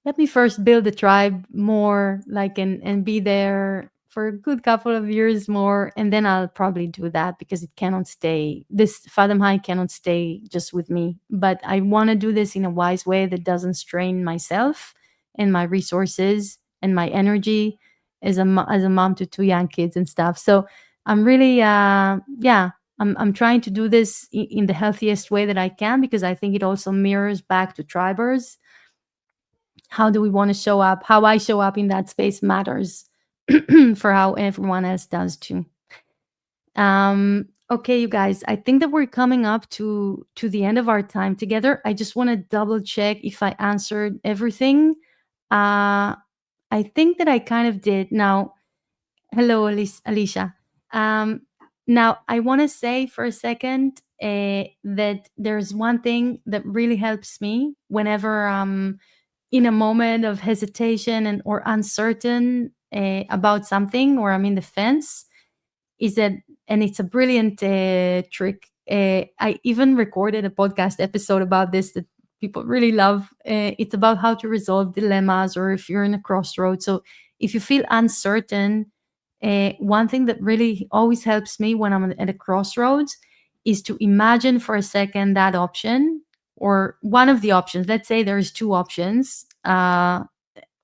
Let me first build the tribe more, like, and be there for a good couple of years more, and then I'll probably do that, because it cannot stay. This Fathom High cannot stay just with me. But I want to do this in a wise way that doesn't strain myself and my resources and my energy as a mom to two young kids and stuff. So I'm really yeah. I'm trying to do this in the healthiest way that I can, because I think it also mirrors back to tribers. How do we want to show up? How I show up in that space matters for how everyone else does too. Okay, you guys, I think that we're coming up to the end of our time together. I just want to double check if I answered everything. I think that I kind of did. Now, hello, Alicia. Um, Now, I want to say for a second that there's one thing that really helps me whenever in a moment of hesitation and or uncertain about something, or I'm in the fence, is that, and it's a brilliant trick. I even recorded a podcast episode about this that people really love. It's about how to resolve dilemmas, or if you're in a crossroads. So if you feel uncertain, one thing that really always helps me when I'm at a crossroads is to imagine for a second that option, or one of the options. Let's say there's two options,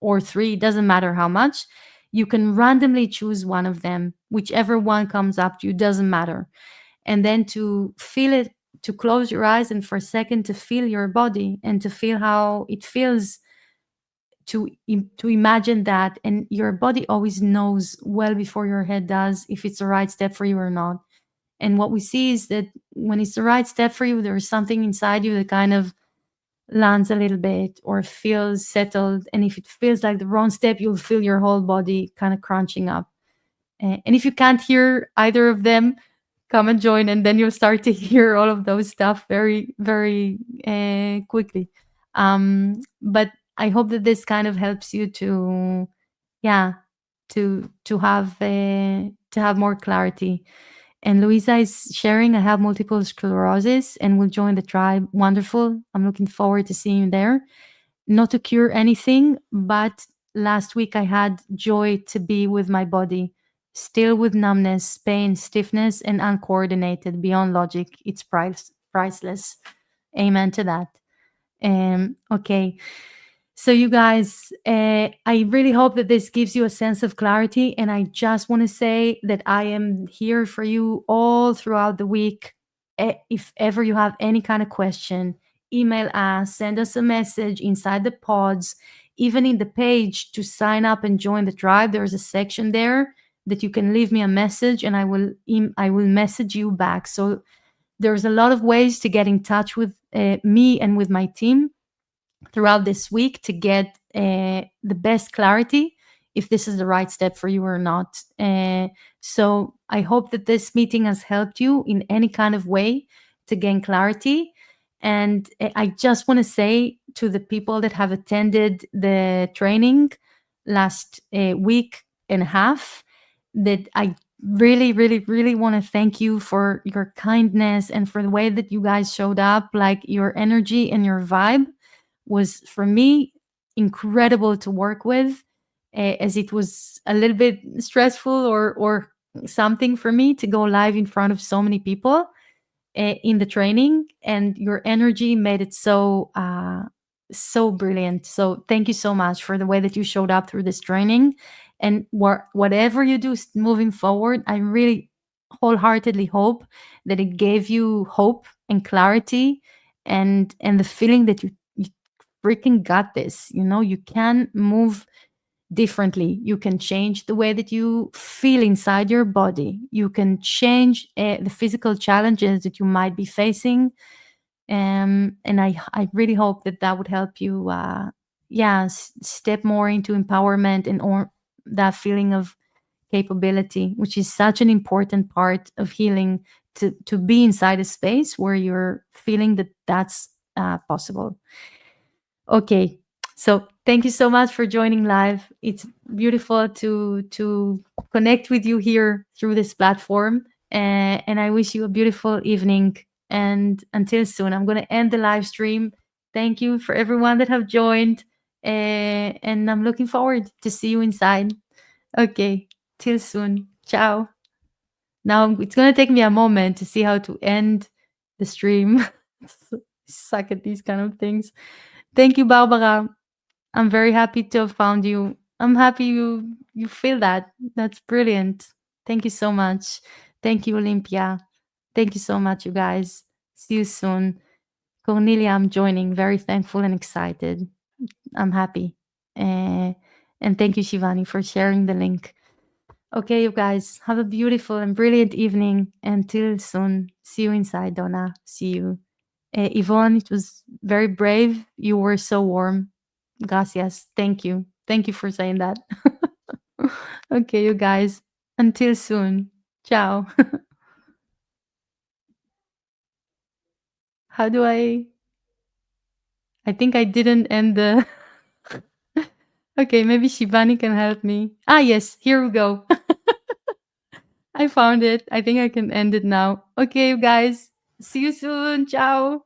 or three, it doesn't matter how much. You can randomly choose one of them, whichever one comes up to you, doesn't matter. And then to feel it, to close your eyes and for a second to feel your body and to feel how it feels to imagine that. And your body always knows well before your head does if it's the right step for you or not. And what we see is that when it's the right step for you, there's something inside you that kind of lands a little bit or feels settled. And if it feels like the wrong step, you'll feel your whole body kind of crunching up. And if you can't hear either of them, come and join, and then you'll start to hear all of those stuff very, very quickly. But I hope that this kind of helps you to, yeah, to have more clarity. And Louisa is sharing, I have multiple sclerosis and will join the tribe. Wonderful. I'm looking forward to seeing you there. Not to cure anything, but last week I had joy to be with my body. still with numbness, pain, stiffness, and uncoordinated beyond logic. It's priceless. Amen to that. Okay. So, you guys, I really hope that this gives you a sense of clarity. And I just want to say that I am here for you all throughout the week. If ever you have any kind of question, email us, send us a message inside the pods, even in the page to sign up and join the tribe. There's a section there that you can leave me a message, and I will message you back. So there's a lot of ways to get in touch with me and with my team throughout this week to get the best clarity if this is the right step for you or not. So I hope that this meeting has helped you in any kind of way to gain clarity. And I just want to say to the people that have attended the training last week and a half that I really, really, really want to thank you for your kindness and for the way that you guys showed up. Like, your energy and your vibe was, for me, incredible to work with, as it was a little bit stressful or something for me to go live in front of so many people in the training, and your energy made it so brilliant. So thank you so much for the way that you showed up through this training, and whatever you do moving forward, I really wholeheartedly hope that it gave you hope and clarity, and the feeling that you freaking got this. You can move differently. You can change the way that you feel inside your body. You can change the physical challenges that you might be facing. And I really hope that that would help you, yeah, step more into empowerment and or that feeling of capability, which is such an important part of healing, to be inside a space where you're feeling that that's possible. Okay. So thank you so much for joining live. It's beautiful to connect with you here through this platform. And I wish you a beautiful evening. And until soon, I'm going to end the live stream. Thank you for everyone that have joined. And I'm looking forward to see you inside. Okay. Till soon. Ciao. Now it's going to take me a moment to see how to end the stream. Suck at these kind of things. Thank you, Barbara. I'm very happy to have found you. I'm happy you feel that. That's brilliant. Thank you so much. Thank you, Olympia. Thank you so much, you guys. See you soon. Cornelia, I'm joining. Very thankful and excited. I'm happy. And thank you, Shivani, for sharing the link. Okay, you guys, have a beautiful and brilliant evening. Until soon. See you inside, Donna. See you. Yvonne, it was very brave. You were so warm. Gracias. Thank you. Thank you for saying that. Okay, you guys. Until soon. Ciao. How do I think I didn't end the Okay, maybe Shivani can help me. Ah, yes, here we go. I found it. I think I can end it now. Okay, you guys. See you soon. Ciao.